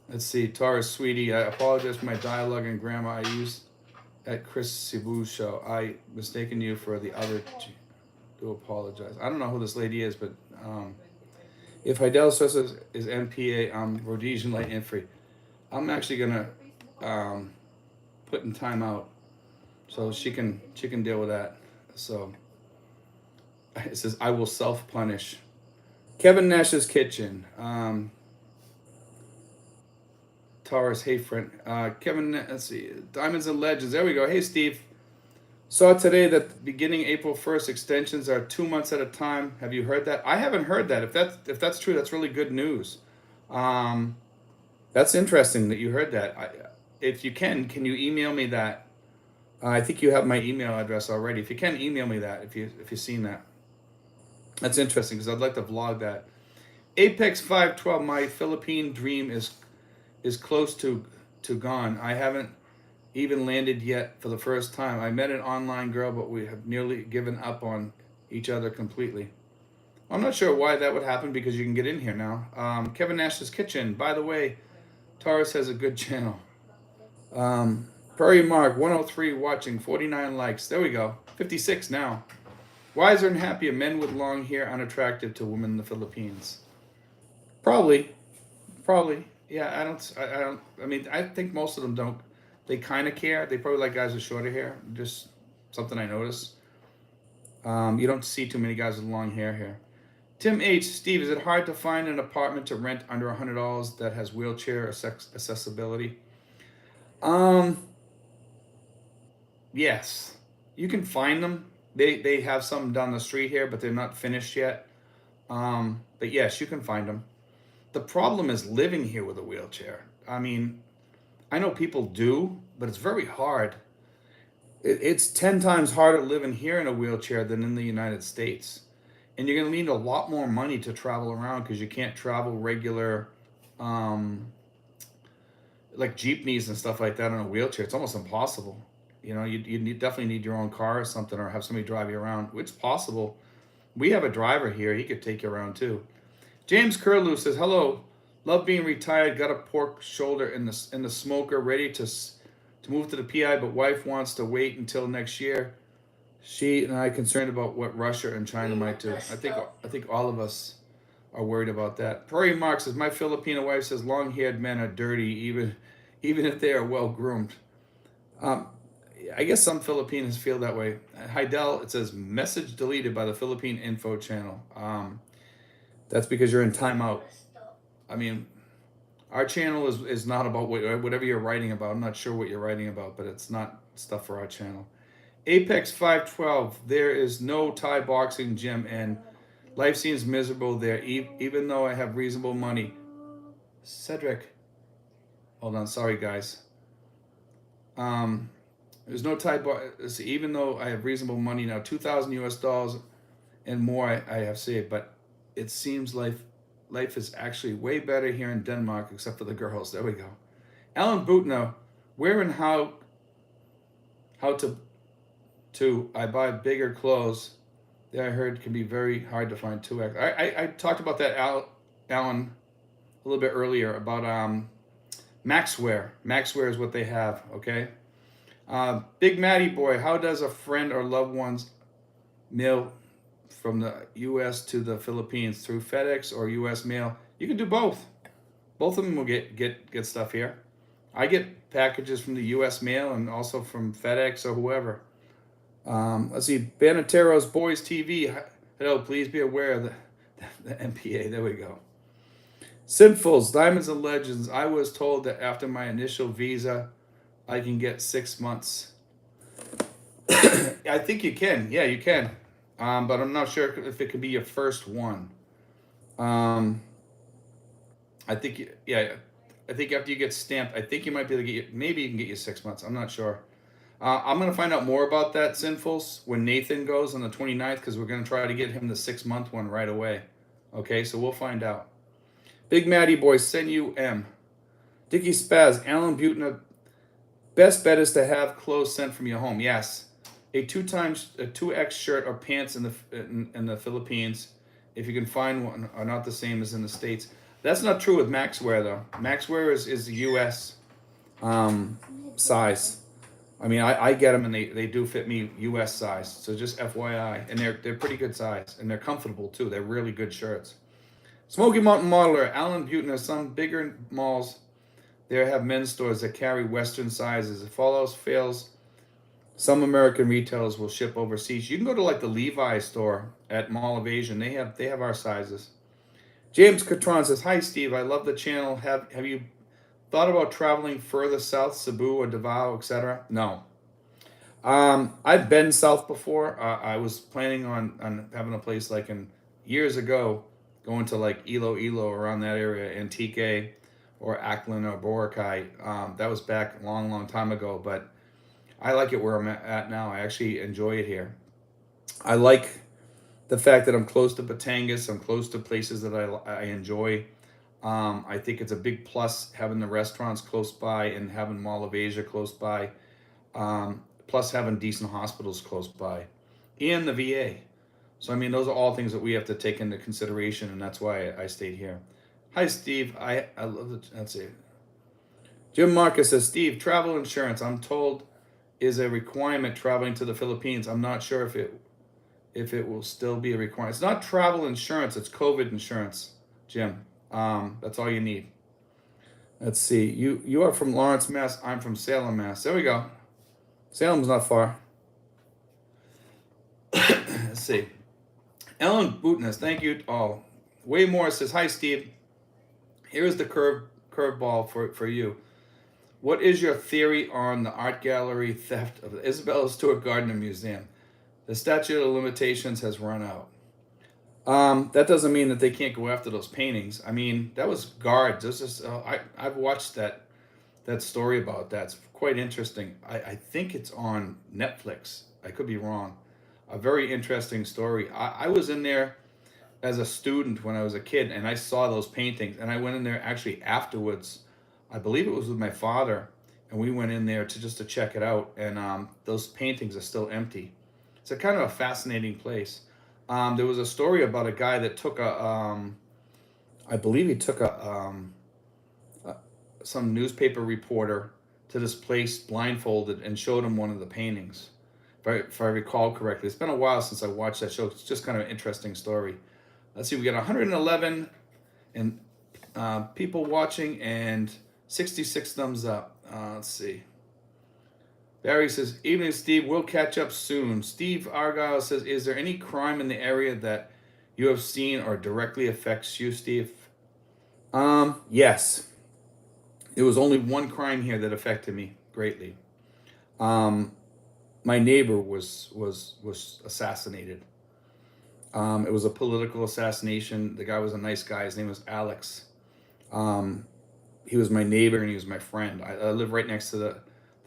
Let's see. Taurus, sweetie, I apologize for my dialogue and grammar I used at Chris Cebu's show. I mistaken you for the other. Do apologize. I don't know who this lady is, but if Heidel Sosa is NPA, I'm Rhodesian light and free. I'm actually gonna put in time out so she can deal with that. So it says I will self-punish. Kevin Nash's Kitchen. Taurus, hey friend. Kevin, let's see. Diamonds and Legends. There we go. Hey Steve. Saw today that beginning April 1st extensions are 2 months at a time. Have you heard that? I haven't heard that. If that's true, that's really good news. That's interesting that you heard that. If you can you email me that? I think you have my email address already. If you can, email me that if you've seen that. That's interesting because I'd like to vlog that. Apex 512. My Philippine dream is close to gone. I haven't even landed yet for the first time. I met an online girl, but we have nearly given up on each other completely. I'm not sure why that would happen because you can get in here now. Kevin Nash's Kitchen. By the way, Taurus has a good channel. Prairie Mark 103 watching, 49 likes. There we go. 56 now. Wiser and happier men with long hair unattractive to women in the Philippines. Probably, probably. Yeah, I don't. I mean, I think most of them don't. They kind of care. They probably like guys with shorter hair. Just something I notice. You don't see too many guys with long hair here. Tim H. Steve, is it hard to find an apartment to rent under $100 that has wheelchair accessibility? Um, yes, you can find them. They have some down the street here, but they're not finished yet. But yes, you can find them. The problem is living here with a wheelchair. I mean, I know people do, but it's very hard. It's 10 times harder living here in a wheelchair than in the United States. And you're going to need a lot more money to travel around because you can't travel regular, um, like jeepneys and stuff like that in a wheelchair. It's almost impossible. You know, definitely need your own car or something, or have somebody drive you around, which is possible. We have a driver here. He could take you around too. James Curlew says, "Hello, love being retired. Got a pork shoulder in the smoker, ready to move to the PI, but wife wants to wait until next year. She and I concerned about what Russia and China might do. I think all of us are worried about that." Prairie Mark says, "My Filipino wife says long-haired men are dirty, even if they are well groomed." Um, I guess some Filipinos feel that way. Heidel, it says message deleted by the Philippine Info Channel. That's because you're in timeout. I mean, our channel is not about whatever you're writing about. I'm not sure what you're writing about, but it's not stuff for our channel. Apex 512. There is no Thai boxing gym, and life seems miserable there, even though I have reasonable money. Cedric, hold on. Sorry, guys. Um, there's no Thai bar. Even though I have reasonable money now, 2,000 US dollars and more I have saved, but it seems life is actually way better here in Denmark, except for the girls. There we go. Alan Bootno, where and how to I buy bigger clothes that I heard can be very hard to find 2X. I talked about that, Alan, a little bit earlier about Maxwear. Maxwear is what they have. Okay. Big Matty Boy, how does a friend or loved one's mail from the U.S. to the Philippines through FedEx or U.S. mail? You can do both. Both of them will get stuff here. I get packages from the U.S. mail and also from FedEx or whoever. Let's see, Banatero's Boys TV. Hello, please be aware of the MPA. There we go. Sinfuls, Diamonds and Legends. I was told that after my initial visa, I can get 6 months. I think you can. Yeah, you can. But I'm not sure if it can be your first one. Um, I think, yeah, I think after you get stamped, I think you might be able to get you, maybe you can get you 6 months. I'm not sure. I'm going to find out more about that, Sinfuls, when Nathan goes on the 29th, because we're going to try to get him the 6 month one right away. Okay, so we'll find out. Big Matty Boy, send you M. Dickie Spaz, Alan Butner, best bet is to have clothes sent from your home. Yes, a 2X shirt or pants in the Philippines, if you can find one, are not the same as in the States. That's not true with Maxwear though. Maxwear is the U.S. Size. I mean, I get them and they do fit me U.S. size. So just FYI, and they're pretty good size and they're comfortable too. They're really good shirts. Smoky Mountain Modeler, Alan Butner. Some bigger malls there have men's stores that carry Western sizes. If all else fails, some American retailers will ship overseas. You can go to like the Levi's store at Mall of Asia. And they have our sizes. James Catron says, "Hi Steve, I love the channel. Have you thought about traveling further south, Cebu or Davao, etc.?" No. I've been south before. I was planning on having a place like in years ago, going to like Iloilo around that area, Antique or Aklan or Boracay. That was back a long, long time ago, but I like it where I'm at now. I actually enjoy it here. I like the fact that I'm close to Batangas, I'm close to places that I enjoy. I think it's a big plus having the restaurants close by and having Mall of Asia close by, plus having decent hospitals close by, and the VA. So I mean, those are all things that we have to take into consideration, and that's why I stayed here. Hi, Steve. I love it. Let's see. Jim Marcus says, Steve, travel insurance, I'm told, is a requirement traveling to the Philippines. I'm not sure if it will still be a requirement. It's not travel insurance, it's COVID insurance, Jim. That's all you need. Let's see. You are from Lawrence, Mass. I'm from Salem, Mass. There we go. Salem's not far. Let's see. Ellen Bootness, thank you. Oh, Way Morris says, hi, Steve. Here is the curveball for you. What is your theory on the art gallery theft of the Isabella Stewart Gardner Museum? The statute of limitations has run out. That doesn't mean that they can't go after those paintings. I mean, that was guards. This is I've watched that story about that. It's quite interesting. I think it's on Netflix. I could be wrong. A very interesting story. I was in there as a student when I was a kid, and I saw those paintings, and I went in there actually afterwards. I believe it was with my father, and we went in there to check it out, and those paintings are still empty. It's a kind of a fascinating place. There was a story about a guy that took I believe he took some newspaper reporter to this place blindfolded and showed him one of the paintings. If I recall correctly, it's been a while since I watched that show. It's just kind of an interesting story. Let's see, we got 111 and people watching and 66 thumbs up. Let's see. Barry says, evening, Steve. We'll catch up soon. Steve Argyle says, is there any crime in the area that you have seen or directly affects you, Steve? Yes. There was only one crime here that affected me greatly. My neighbor was assassinated. It was a political assassination. The guy was a nice guy. His name was Alex. He was my neighbor and he was my friend. I live right next to the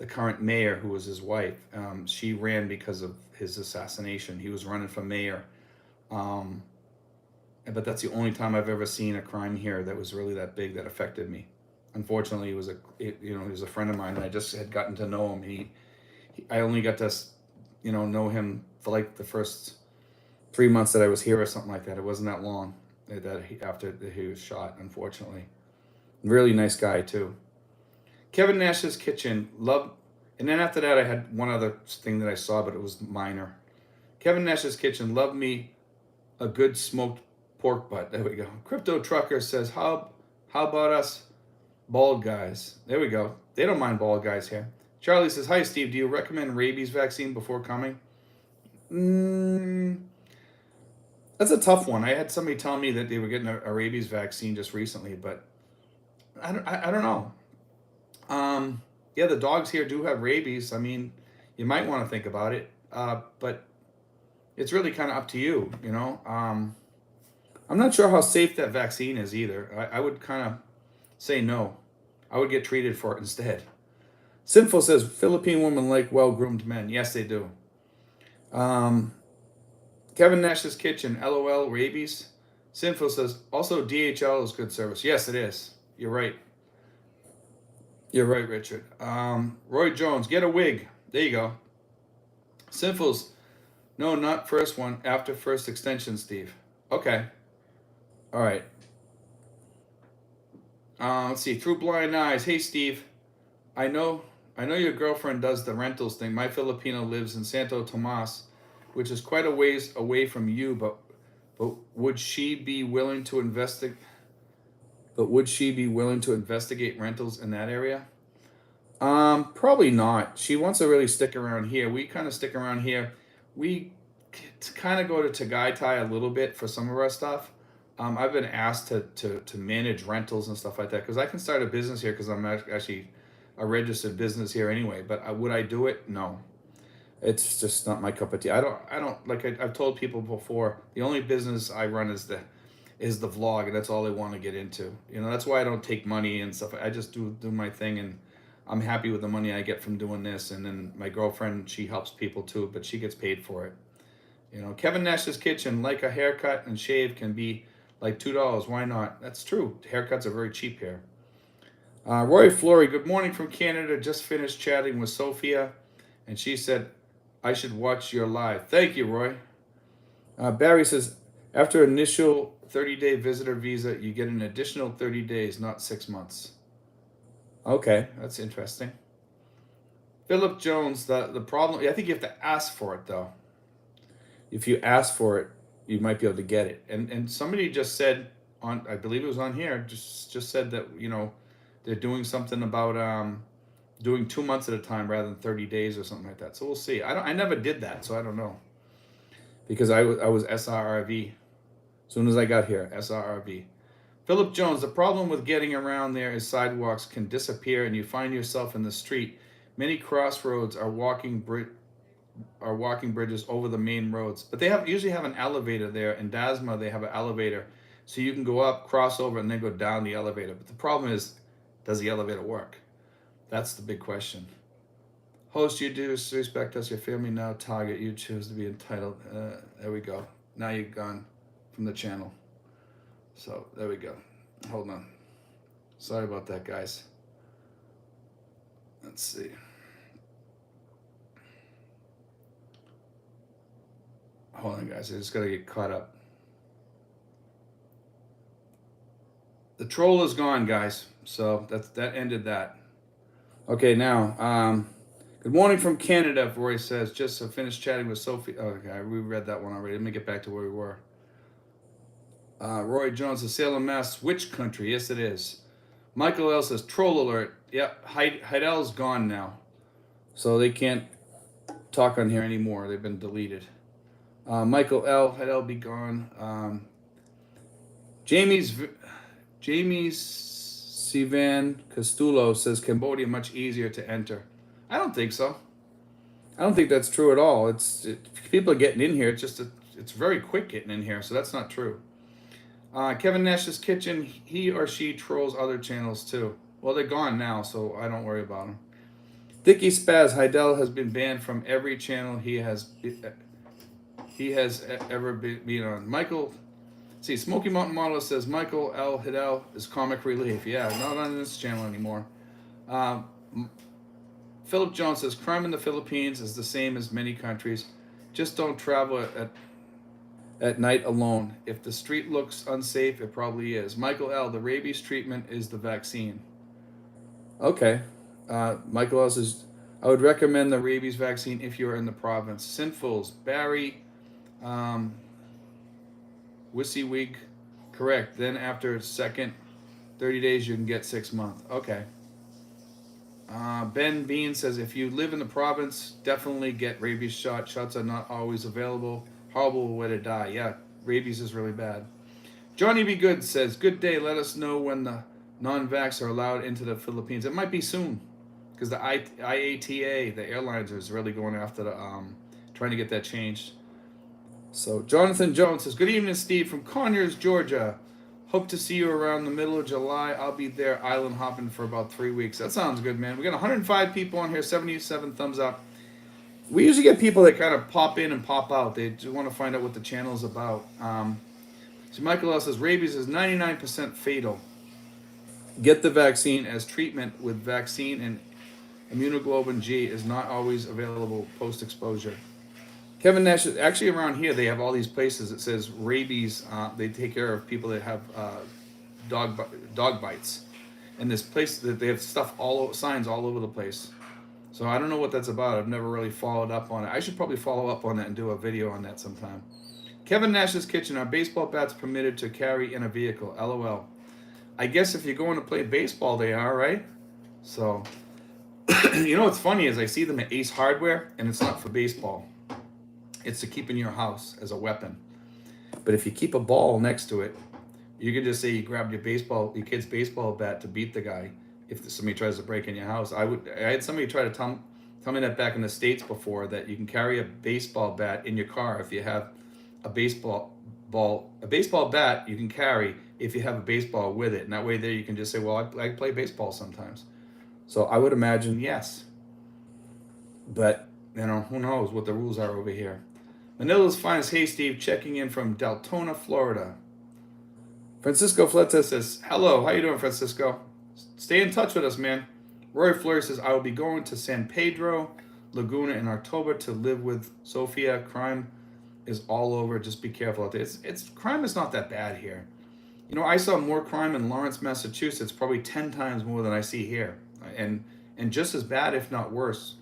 current mayor, who was his wife. She ran because of his assassination. He was running for mayor. But that's the only time I've ever seen a crime here that was really that big that affected me. Unfortunately, he was a friend of mine, and I just had gotten to know him. I only got to, know him for like the first 3 months that I was here or something like that. It wasn't that long after he was shot, unfortunately. Really nice guy too. Kevin Nash's Kitchen, and then after that I had one other thing that I saw, but it was minor. Kevin Nash's Kitchen, love me a good smoked pork butt. There we go. Crypto Trucker says, how about us bald guys? There we go. They don't mind bald guys here. Charlie says, hi, Steve. Do you recommend rabies vaccine before coming? That's a tough one. I had somebody tell me that they were getting a rabies vaccine just recently, but I don't know. Yeah, the dogs here do have rabies. I mean, you might want to think about it, but it's really kind of up to you, I'm not sure how safe that vaccine is either. I would kind of say no. I would get treated for it instead. Sinful says, Philippine women like well-groomed men. Yes, they do. Kevin Nash's Kitchen, LOL, rabies. Sinful says, also DHL is good service. Yes, it is. You're right. You're right, Richard. Roy Jones, get a wig. There you go. Sinful's, no, not first one. After first extension, Steve. Okay. All right. Let's see. Through Blind Eyes. Hey, Steve. I know your girlfriend does the rentals thing. My Filipino lives in Santo Tomas, which is quite a ways away from you, but would she be willing to investigate? But would she be willing to investigate rentals in that area? Probably not. She wants to really stick around here. We kind of stick around here. We kind of go to Tagaytay a little bit for some of our stuff. I've been asked to manage rentals and stuff like that because I can start a business here because I'm actually a registered business here anyway. But would I do it? No. It's just not my cup of tea. I don't like I've told people before. The only business I run is the vlog, and that's all they want to get into. That's why I don't take money and stuff. I just do my thing, and I'm happy with the money I get from doing this. And then my girlfriend, she helps people too, but she gets paid for it. You know, Kevin Nash's Kitchen, like a haircut and shave can be like $2. Why not? That's true. Haircuts are very cheap here. Roy Flory, good morning from Canada. Just finished chatting with Sophia, and she said I should watch your live. Thank you, Roy. Barry says, after initial 30-day visitor visa, you get an additional 30 days, not 6 months. Okay, that's interesting. Philip Jones, the problem, I think you have to ask for it, though. If you ask for it, you might be able to get it. And somebody just said, on I believe it was on here, just said that, you know, they're doing something about doing 2 months at a time rather than 30 days or something like that. So we'll see. I never did that, so I don't know. Because I was SRRV. As soon as I got here, SRRV. Philip Jones, the problem with getting around there is sidewalks can disappear and you find yourself in the street. Many crossroads are walking bridges over the main roads, but they usually have an elevator there. In Dasma, they have an elevator, so you can go up, cross over, and then go down the elevator. But the problem is, does the elevator work? That's the big question. Host, you do respect us, your family now target. You choose to be entitled. There we go. Now you're gone from the channel. So there we go. Hold on. Sorry about that, guys. Let's see. Hold on, guys. I just gotta get caught up. The troll is gone, guys. So that ended that. Okay, now, good morning from Canada, Roy says. Just finished chatting with Sophie. Okay, we read that one already. Let me get back to where we were. Roy Jones says, Salem, Mass. Which country? Yes, it is. Michael L says, troll alert. Yep, Heidel's gone now. So they can't talk on here anymore. They've been deleted. Michael L, Heidel be gone. Jamie's Sivan Castulo says Cambodia much easier to enter. I don't think so. I don't think that's true at all. People are getting in here. It's very quick getting in here, so that's not true. Kevin Nash's Kitchen, he or she trolls other channels too. Well, they're gone now, so I don't worry about them. Dickie Spaz, Heidel has been banned from every channel he has ever been on. Michael, see, Smoky Mountain Model says Michael L. Hidell is comic relief. Yeah, not on this channel anymore. Philip Jones says crime in the Philippines is the same as many countries. Just don't travel at night alone. If the street looks unsafe, it probably is. Michael L., the rabies treatment is the vaccine. Okay. Michael L. says, I would recommend the rabies vaccine if you are in the province. Sinfuls, Barry, Wissywig, correct. Then after second 30 days, you can get 6 months. Okay. Ben Bean says, if you live in the province, definitely get rabies shot. Shots are not always available. Horrible way to die. Yeah, rabies is really bad. Johnny B. Good says, good day. Let us know when the non-vax are allowed into the Philippines. It might be soon because the IATA, the airlines, is really going after trying to get that changed. So Jonathan Jones says, good evening, Steve from Conyers, Georgia. Hope to see you around the middle of July. I'll be there island hopping for about 3 weeks. That sounds good, man. We got 105 people on here, 77 thumbs up. We usually get people that kind of pop in and pop out. They just want to find out what the channel is about. So Michael L. says, rabies is 99% fatal. Get the vaccine as treatment with vaccine and immunoglobulin G is not always available post-exposure. Kevin Nash, actually around here, they have all these places that says rabies. They take care of people that have dog bites. And this place that they have signs all over the place. So I don't know what that's about. I've never really followed up on it. I should probably follow up on that and do a video on that sometime. Kevin Nash's Kitchen, are baseball bats permitted to carry in a vehicle? LOL. I guess if you're going to play baseball, they are, right? So, you know what's funny is I see them at Ace Hardware, and it's not for baseball. It's to keep in your house as a weapon. But if you keep a ball next to it, you can just say you grabbed your kid's baseball bat to beat the guy. If somebody tries to break in your house, I had somebody try to tell me that back in the States before, that you can carry a baseball bat in your car if you have a baseball bat you can carry if you have a baseball with it. And that way there you can just say, well, I play baseball sometimes. So I would imagine yes. But, who knows what the rules are over here. Manila's finest. Hey, Steve, checking in from Deltona, Florida. Francisco Fleta says, hello, how you doing, Francisco? Stay in touch with us, man. Roy Fleury says, I will be going to San Pedro Laguna in October to live with Sophia. Crime is all over. Just be careful out there. It's crime is not that bad here. You know, I saw more crime in Lawrence, Massachusetts, probably 10 times more than I see here. And just as bad, if not worse.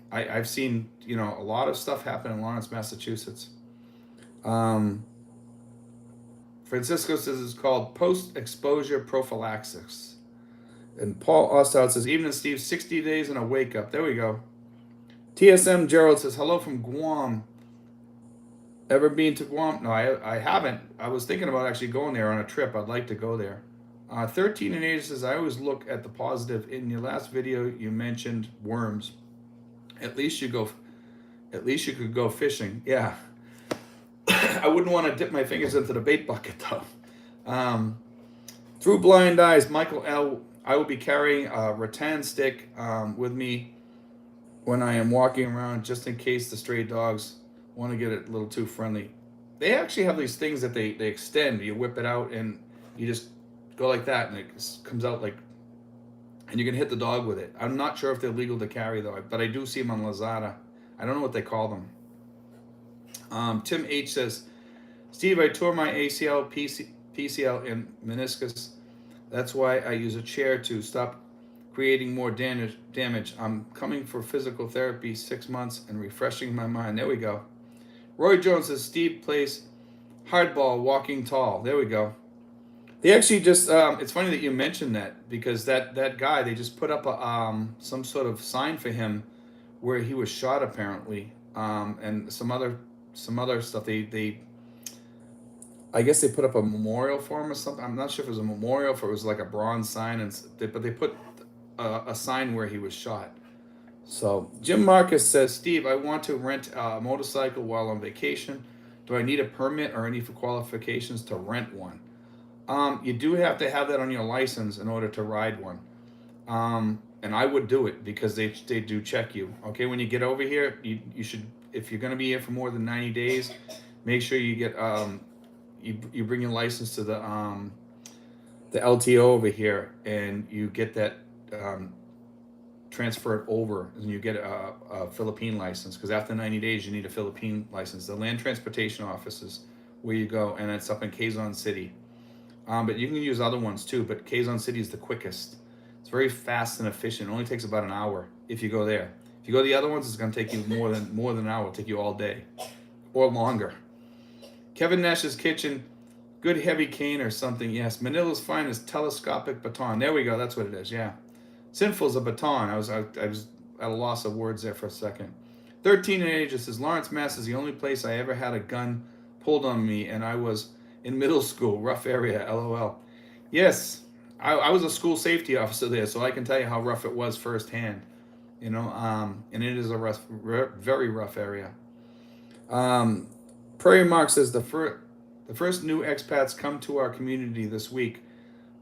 I've seen, you know, a lot of stuff happen in Lawrence, Massachusetts. Francisco says it's called post-exposure prophylaxis. And Paul Ostow says, even Steve, 60 days and a wake up. There we go. TSM Gerald says, hello from Guam. Ever been to Guam? No, I haven't. I was thinking about actually going there on a trip. I'd like to go there. 13 and 8 says, I always look at the positive. In your last video, you mentioned worms. At least you could go fishing. Yeah. I wouldn't want to dip my fingers into the bait bucket though. Through blind eyes, Michael L. I will be carrying a rattan stick with me when I am walking around, just in case the stray dogs want to get it a little too friendly. They actually have these things that they extend. You whip it out and you just go like that, and it comes out like, and you can hit the dog with it. I'm not sure if they're legal to carry though, but I do see them on Lazada. I don't know what they call them. Tim H says, Steve, I tore my ACL, PCL, and meniscus. That's why I use a chair to stop creating more damage. I'm coming for physical therapy 6 months and refreshing my mind. There we go. Roy Jones says, Steve plays hardball, walking tall. There we go. They actually just, it's funny that you mentioned that, because that guy, they just put up a, some sort of sign for him where he was shot apparently, and some other stuff. They I guess they put up a memorial for him or something. I'm not sure if it was a memorial, if it was like a bronze sign, but they put a sign where he was shot. So Jim Marcus says, Steve, I want to rent a motorcycle while on vacation. Do I need a permit or any qualifications to rent one? You do have to have that on your license in order to ride one. And I would do it because they do check you. Okay, when you get over here, you should, if you're going to be here for more than 90 days, make sure you get you bring your license to the LTO over here, and you get that transferred over, and you get a Philippine license, because after 90 days you need a Philippine license. The Land Transportation Office is where you go, and it's up in Quezon City. But you can use other ones too, but Quezon City is the quickest. It's very fast and efficient. It only takes about an hour if you go there. If you go to the other ones, it's going to take you more than an hour. It'll take you all day or longer. Kevin Nash's Kitchen, good heavy cane or something. Yes, Manila's finest telescopic baton. There we go. That's what it is. Yeah, Sinful's a baton. I was at a loss of words there for a second. 13 and age says, Lawrence, Mass is the only place I ever had a gun pulled on me, and I was in middle school. Rough area. LOL. Yes, I was a school safety officer there, so I can tell you how rough it was firsthand. You know, and it is a very rough area. Prairie Mark says, the first new expats come to our community this week,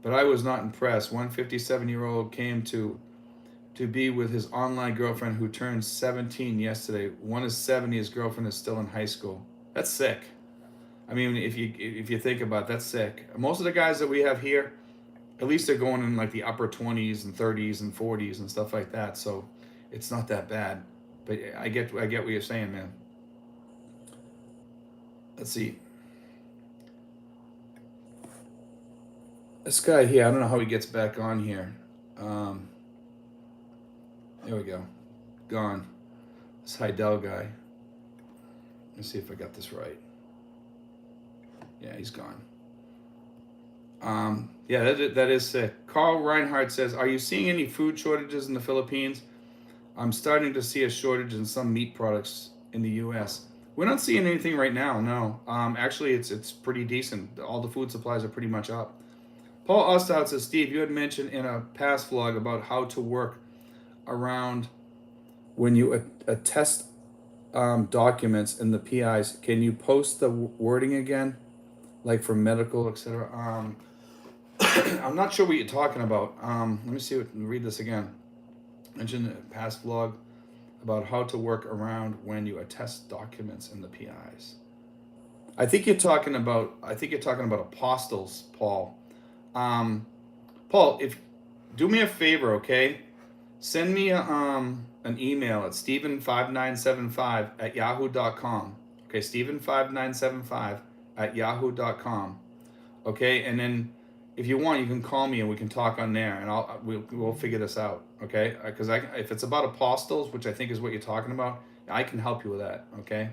but I was not impressed. One 57-year-old came to be with his online girlfriend who turned 17 yesterday. One is 70, his girlfriend is still in high school. That's sick. I mean, if you think about it, that's sick. Most of the guys that we have here, at least they're going in like the upper 20s and 30s and 40s and stuff like that. So it's not that bad. But I get what you're saying, man. Let's see. This guy here, I don't know how he gets back on here. There we go. Gone. This Heidel guy. Let's see if I got this right. Yeah, he's gone. Yeah, that is sick. Carl Reinhardt says, are you seeing any food shortages in the Philippines? I'm starting to see a shortage in some meat products in the U.S. We're not seeing anything right now, no. Actually, it's pretty decent. All the food supplies are pretty much up. Paul Ostow says, Steve, you had mentioned in a past vlog about how to work around when you attest documents in the PIs. Can you post the wording again, like for medical, etc.? I'm not sure what you're talking about. Let me read this again. Mentioned in a past vlog about how to work around when you attest documents in the PIs. I think you're talking about apostles, Paul. Paul, if do me a favor, okay? Send me an email at Stephen5975 at yahoo.com. Okay, Stephen5975 at yahoo.com. Okay, and then if you want, you can call me and we can talk on there, and we'll figure this out. Okay, because if it's about apostles, which I think is what you're talking about, I can help you with that. Okay.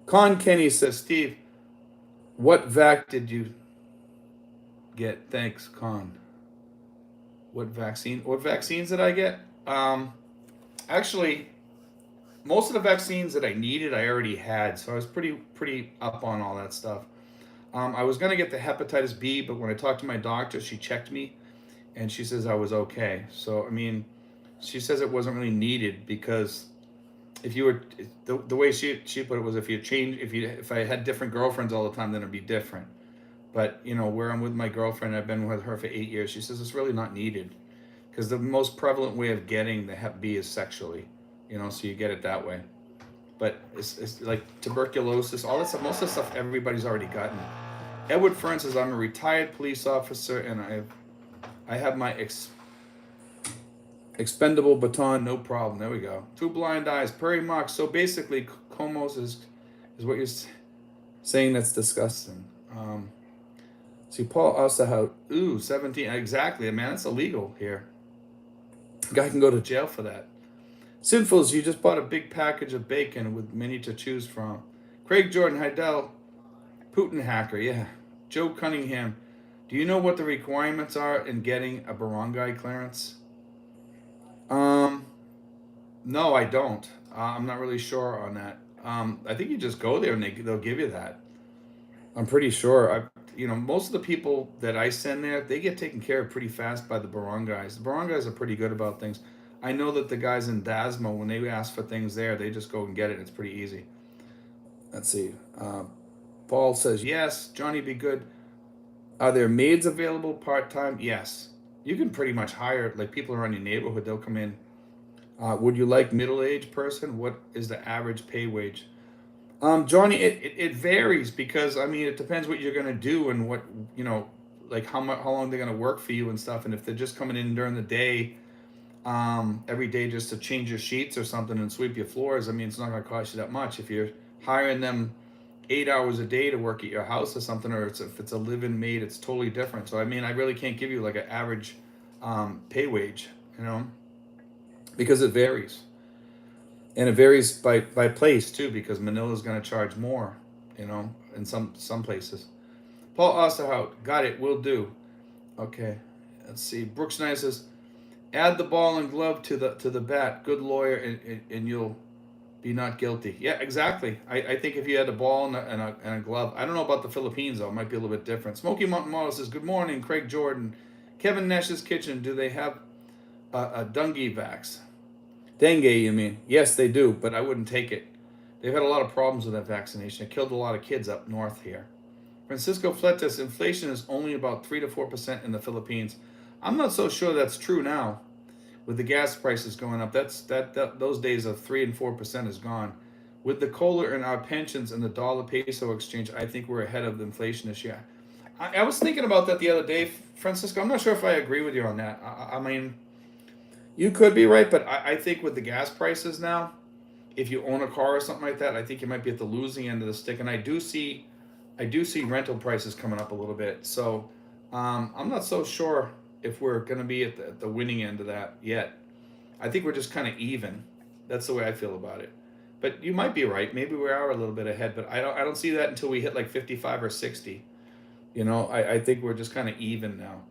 Con Kenny says, Steve, what vac did you get? Thanks, Con. What vaccine? What vaccines did I get? Actually, most of the vaccines that I needed, I already had, so I was pretty up on all that stuff. I was gonna get the hepatitis B, but when I talked to my doctor, she checked me, and she says I was okay. So I mean, she says it wasn't really needed because if you were the way she put it was if I had different girlfriends all the time, then it'd be different. But where I'm with my girlfriend, I've been with her for 8 years. She says it's really not needed because the most prevalent way of getting the Hep B is sexually, so you get it that way. But it's like tuberculosis, all that stuff. Most of the stuff everybody's already gotten. Edward Fern says I'm a retired police officer and I have my expendable baton, no problem. There we go. Two blind eyes, Prairie Mock. So basically, Comos is what you're saying. That's disgusting. See, Paul Osterhout. Ooh, 17. Exactly, man. That's illegal here. Guy can go to jail for that. Sinfuls, you just bought a big package of bacon with many to choose from. Craig Jordan, Heidel, Putin hacker, yeah. Joe Cunningham, do you know what the requirements are in getting a barangay clearance? No, I don't. I'm not really sure on that. I think you just go there and they'll give you that. I'm pretty sure. Most of the people that I send there, they get taken care of pretty fast by the barangays. The barangays are pretty good about things. I know that the guys in Dasmo, when they ask for things there, they just go and get it. It's pretty easy. Let's see. Paul says, yes. Johnny, be good. Are there maids available part-time? Yes. You can pretty much hire, like people around your neighborhood, they'll come in. Would you like middle-aged person? What is the average pay wage? Johnny, it varies because, it depends what you're going to do and what, like how long they're going to work for you and stuff. And if they're just coming in during the day, every day just to change your sheets or something and sweep your floors, it's not going to cost you that much. If you're hiring them 8 hours a day to work at your house or something, or if it's a live-in maid, it's totally different. So I really can't give you like an average pay wage, because it varies, and it varies by place too, because Manila's going to charge more, in some places. Paul Osterhout, got it, will do. Okay, let's see. Brooks Knight says, add the ball and glove to the bat. Good lawyer, and you'll be not guilty. Yeah, exactly. I think if you had a ball and a glove, I don't know about the Philippines though. It might be a little bit different. Smoky Mountain Model says, good morning, Craig Jordan. Kevin Nash's Kitchen, do they have a dengue vax? Dengue, you mean? Yes, they do, but I wouldn't take it. They've had a lot of problems with that vaccination. It killed a lot of kids up north here. Francisco Fletes, inflation is only about 3 to 4% in the Philippines. I'm not so sure that's true now. With the gas prices going up, those days of 3 and 4% is gone. With the COLA and our pensions and the dollar peso exchange, I think we're ahead of the inflation this year. I was thinking about that the other day, Francisco. I'm not sure if I agree with you on that. You could be right, but I think with the gas prices now, if you own a car or something like that, I think you might be at the losing end of the stick. And I do see rental prices coming up a little bit. So I'm not so sure if we're going to be at the winning end of that yet. I think we're just kind of even. That's the way I feel about it. But you might be right. Maybe we are a little bit ahead, but I don't see that until we hit like 55 or 60. I think we're just kind of even now.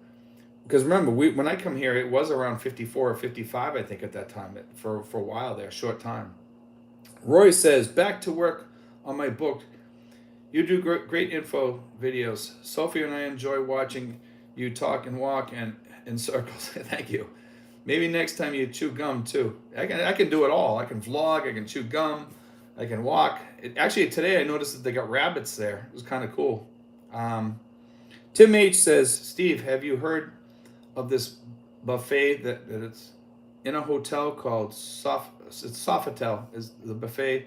Because remember, when I come here, it was around 54 or 55, I think, at that time, for a while there, short time. Roy says, back to work on my book. You do great info videos. Sophie and I enjoy watching you talk and walk and in circles. Thank you. Maybe next time you chew gum too. I can do it all. I can vlog, I can chew gum, I can walk. Actually, today I noticed that they got rabbits there. It was kind of cool. Tim H says, Steve, have you heard of this buffet that it's in a hotel called It's Sofitel. Is the buffet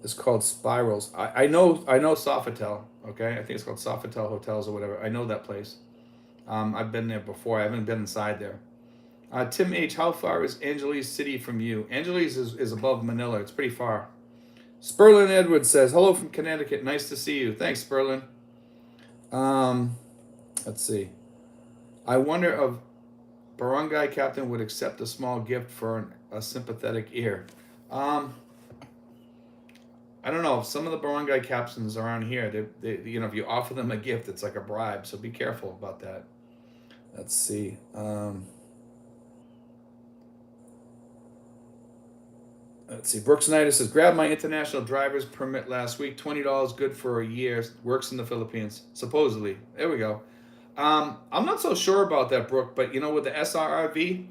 is called Spirals. I know Sofitel. Okay, I think it's called Sofitel Hotels or whatever. I know that place. I've been there before. I haven't been inside there. Tim H, how far is Angeles City from you? Angeles is above Manila. It's pretty far. Sperlin Edwards says, hello from Connecticut. Nice to see you. Thanks, Sperlin. Um, let's see. I wonder if barangay captain would accept a small gift for a sympathetic ear. Um, I don't know. Some of the barangay captains around here, if you offer them a gift, it's like a bribe. So be careful about that. Let's see. Let's see. Brooks Snyder says, grabbed my international driver's permit last week. $20, good for a year. Works in the Philippines, supposedly. There we go. I'm not so sure about that, Brooke, but with the SRRV,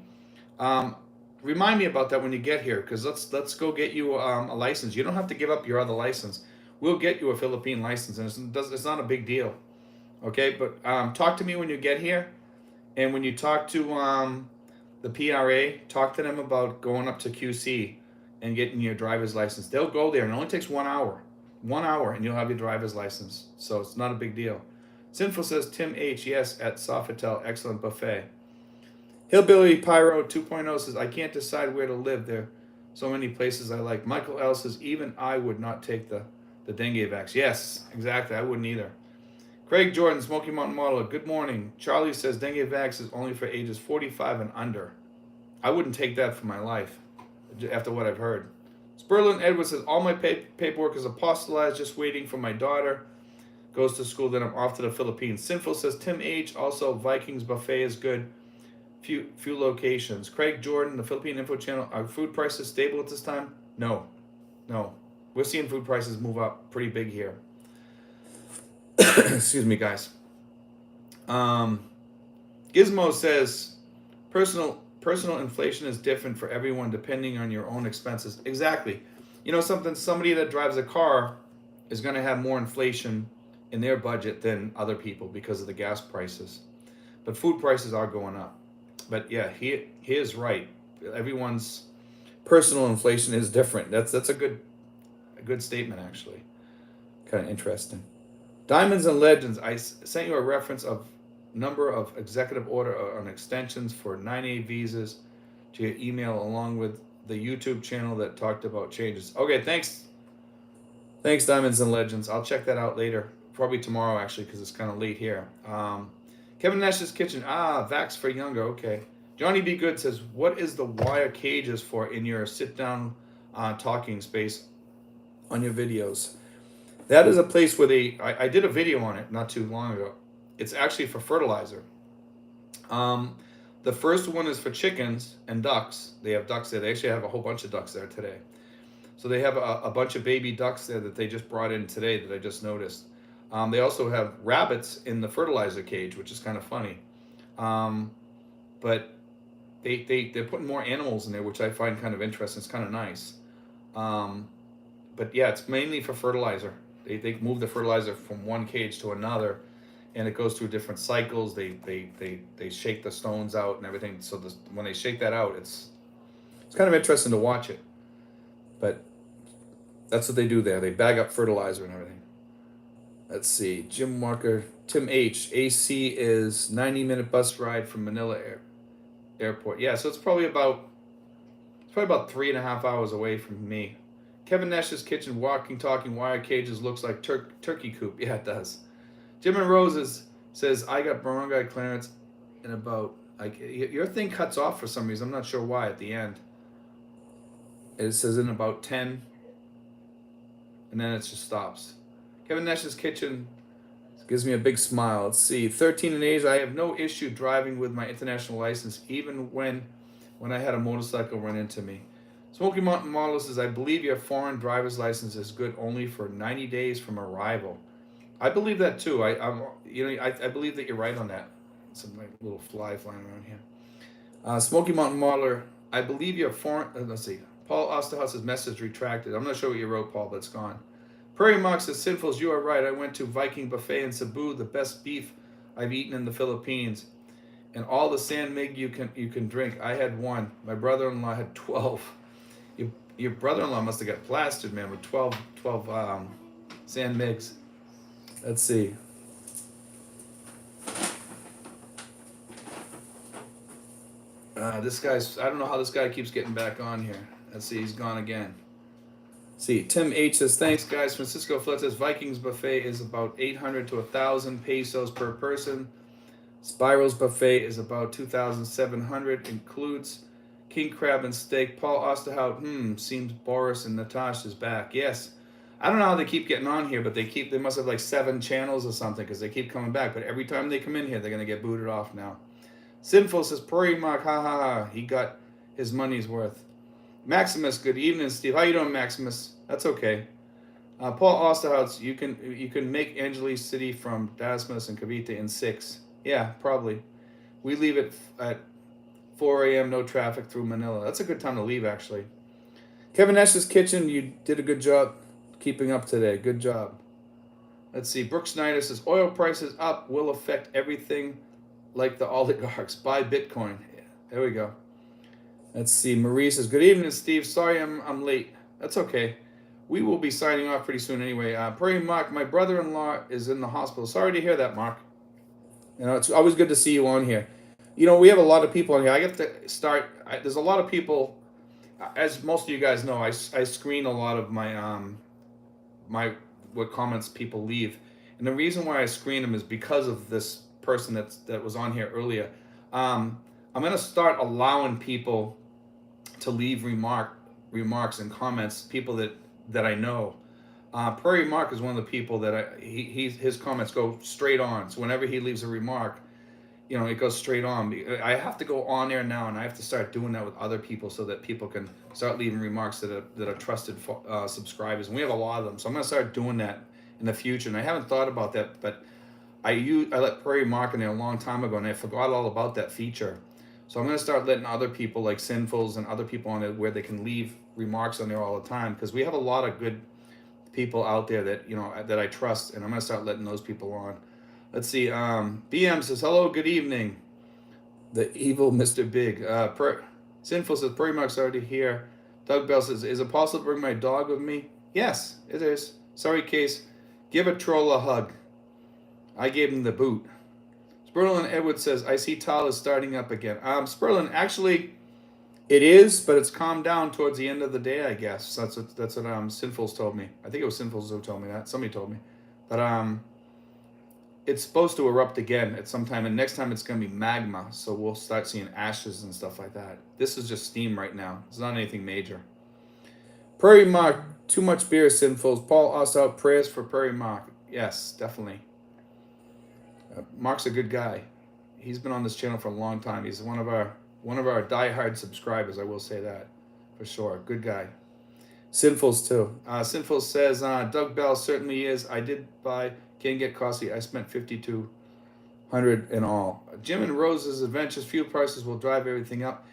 remind me about that when you get here, because let's go get you a license. You don't have to give up your other license. We'll get you a Philippine license, and it's not a big deal. Okay, but talk to me when you get here, and when you talk to the PRA, talk to them about going up to QC and getting your driver's license. They'll go there, and it only takes 1 hour. 1 hour, and you'll have your driver's license. So it's not a big deal. Sinful says, Tim H, yes, at Sofitel, excellent buffet. Hillbilly Pyro 2.0 says, I can't decide where to live. There are so many places I like. Michael L says, even I would not take the dengue vax. Yes, exactly. I wouldn't either. Craig Jordan, Smoky Mountain Modeler, good morning. Charlie says, dengue vax is only for ages 45 and under. I wouldn't take that for my life after what I've heard. Sperlin Edwards says, all my paperwork is apostolized, just waiting for my daughter. Goes to school, then I'm off to the Philippines. Sinful says, Tim H, also Vikings buffet is good. Few locations. Craig Jordan, the Philippine Info Channel, are food prices stable at this time? No. We're seeing food prices move up pretty big here. Excuse me, guys. Gizmo says, personal inflation is different for everyone depending on your own expenses. Exactly. Somebody that drives a car is going to have more inflation in their budget than other people because of the gas prices. But food prices are going up. But yeah, he is right. Everyone's personal inflation is different. That's a good statement, actually. Kind of interesting. Diamonds and Legends, I sent you a reference of number of executive order on extensions for 9A visas to your email, along with the YouTube channel that talked about changes. Okay, thanks, Diamonds and Legends. I'll check that out later, probably tomorrow, actually, because it's kind of late here. Kevin Nash's Kitchen, vax for younger, okay. Johnny B. Good says, what is the wire cages for in your sit-down talking space on your videos? That is a place where I did a video on it not too long ago. It's actually for fertilizer. The first one is for chickens and ducks. They have ducks there. They actually have a whole bunch of ducks there today. So they have a bunch of baby ducks there that they just brought in today that I just noticed. They also have rabbits in the fertilizer cage, which is kind of funny. But they're putting more animals in there, which I find kind of interesting. It's kind of nice. But yeah, it's mainly for fertilizer. They move the fertilizer from one cage to another, and it goes through different cycles. They shake the stones out and everything. So when they shake that out, it's kind of interesting to watch it. But that's what they do there. They bag up fertilizer and everything. Let's see. Jim Walker, Tim H. AC is 90-minute bus ride from Manila Airport. Yeah, so it's probably about 3.5 hours away from me. Kevin Nash's Kitchen, walking, talking, wire cages looks like turkey coop. Yeah, it does. Jim and Roses says, I got barangay clearance in about, your thing cuts off for some reason. I'm not sure why at the end. It says in about 10, and then it just stops. Kevin Nash's Kitchen gives me a big smile. Let's see. 13 in age, I have no issue driving with my international license, even when I had a motorcycle run into me. Smoky Mountain Model says, I believe your foreign driver's license is good only for 90 days from arrival. I believe that too. I believe that you're right on that. Some like little fly flying around here. Smoky Mountain Modeler, I believe your foreign. Let's see. Paul Osterhaus's message retracted. I'm not sure what you wrote, Paul, but it's gone. Prairie Mox says, Sinfuls, you are right. I went to Viking Buffet in Cebu, the best beef I've eaten in the Philippines, and all the San Mig you can drink. I had one. My brother-in-law had 12. Your brother-in-law must have got plastered, man, with 12 sand MIGs. Let's see. This guy's, I don't know how this guy keeps getting back on here. Let's see, he's gone again. See, Tim H says, thanks, guys. Francisco Flood says, Vikings buffet is about 800 to 1,000 pesos per person. Spirals buffet is about 2,700, includes king crab and steak. Paul Osterhout, seems Boris and Natasha's back. Yes. I don't know how they keep getting on here, but they must have like 7 channels or something because they keep coming back. But every time they come in here, they're going to get booted off now. Sinful says, Prairie Mark, ha ha ha. He got his money's worth. Maximus, good evening, Steve. How you doing, Maximus? That's okay. Paul Osterhout, you can make Angeles City from Dasmus and Cavite in 6. Yeah, probably. We leave at 4 a.m. No traffic through Manila. That's a good time to leave, actually. Kevin Nash's Kitchen, you did a good job keeping up today. Good job. Let's see. Brooke Snyder says, oil prices up will affect everything like the oligarchs. Buy Bitcoin. Yeah, there we go. Let's see. Marie says, good evening, Steve. Sorry I'm late. That's okay. We will be signing off pretty soon anyway. Prairie Mark, my brother-in-law is in the hospital. Sorry to hear that, Mark. It's always good to see you on here. We have a lot of people on here. I get to start. There's a lot of people, as most of you guys know. I screen a lot of my what comments people leave, and the reason why I screen them is because of this person that was on here earlier. I'm gonna start allowing people to leave remarks and comments. People that I know. Prairie Mark is one of the people that his comments go straight on. So whenever he leaves a remark, it goes straight on. I have to go on there now, and I have to start doing that with other people so that people can start leaving remarks that are trusted subscribers. And we have a lot of them, so I'm gonna start doing that in the future. And I haven't thought about that, but I let Prairie Mark in there a long time ago, and I forgot all about that feature. So I'm gonna start letting other people like Sinfuls and other people on it where they can leave remarks on there all the time, because we have a lot of good people out there that I trust, and I'm gonna start letting those people on. Let's see. BM says, hello, good evening. The evil Mr. Big. Sinful says, Prairie Mark's already here. Doug Bell says, is it possible to bring my dog with me? Yes, it is. Sorry, Case. Give a troll a hug. I gave him the boot. Sperlin Edwards says, I see Tal is starting up again. Sperlin, actually, it is, but it's calmed down towards the end of the day, I guess. That's what Sinful's told me. I think it was Sinful's who told me that. Somebody told me. But it's supposed to erupt again at some time, and next time it's going to be magma, so we'll start seeing ashes and stuff like that. This is just steam right now. It's not anything major. Prairie Mark, too much beer, Sinfuls. Paul Ossout, prayers for Prairie Mark. Yes, definitely. Mark's a good guy. He's been on this channel for a long time. He's one of our diehard subscribers, I will say that for sure. Good guy. Sinfuls too. Sinfuls says, Doug Bell certainly is. I did buy Can't Get Costly. I spent $5,200 in all. Jim and Rose's Adventures, fuel prices will drive everything up.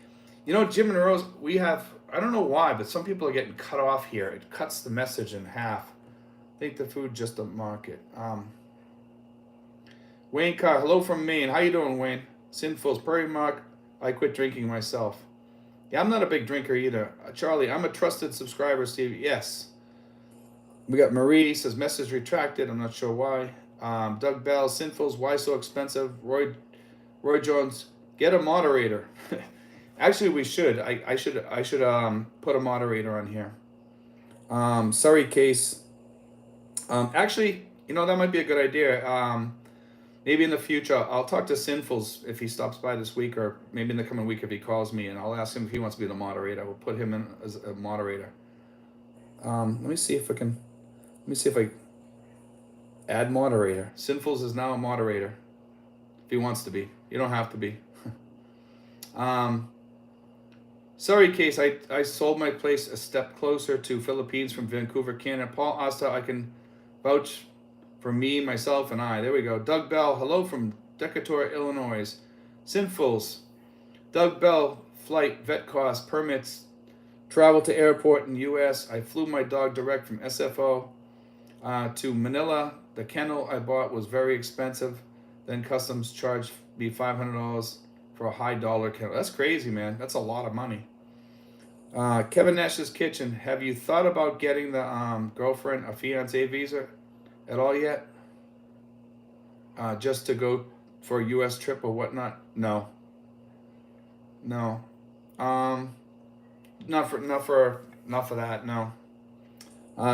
Jim and Rose, we have, I don't know why, but some people are getting cut off here. It cuts the message in half. I think the food just a market. Wayne Carr, hello from Maine. How you doing, Wayne? Sinfuls, Prairie Mark, I quit drinking myself. Yeah, I'm not a big drinker either. Charlie, I'm a trusted subscriber, Steve. Yes. We got Marie, says message retracted. I'm not sure why. Doug Bell, Sinfuls, why so expensive? Roy Jones, get a moderator. Actually, we should. I should put a moderator on here. Sorry, Case. Actually, that might be a good idea. Maybe in the future, I'll talk to Sinfuls if he stops by this week, or maybe in the coming week if he calls me, and I'll ask him if he wants to be the moderator. We'll put him in as a moderator. Let me see if I add moderator. Sinfuls is now a moderator. If he wants to be. You don't have to be. Sorry, Case. I sold my place a step closer to Philippines from Vancouver, Canada. Paul Asta, I can vouch for me, myself, and I. There we go. Doug Bell, hello from Decatur, Illinois. Sinfuls. Doug Bell, flight, vet costs, permits, travel to airport in U.S. I flew my dog direct from SFO to Manila. The kennel I bought was very expensive. Then customs charged me $500 for a high dollar kennel. That's crazy, man. That's a lot of money. Kevin Nash's Kitchen. Have you thought about getting the girlfriend a fiance visa at all yet? Just to go for a U.S. trip or whatnot? No, no. Um, not for that. No.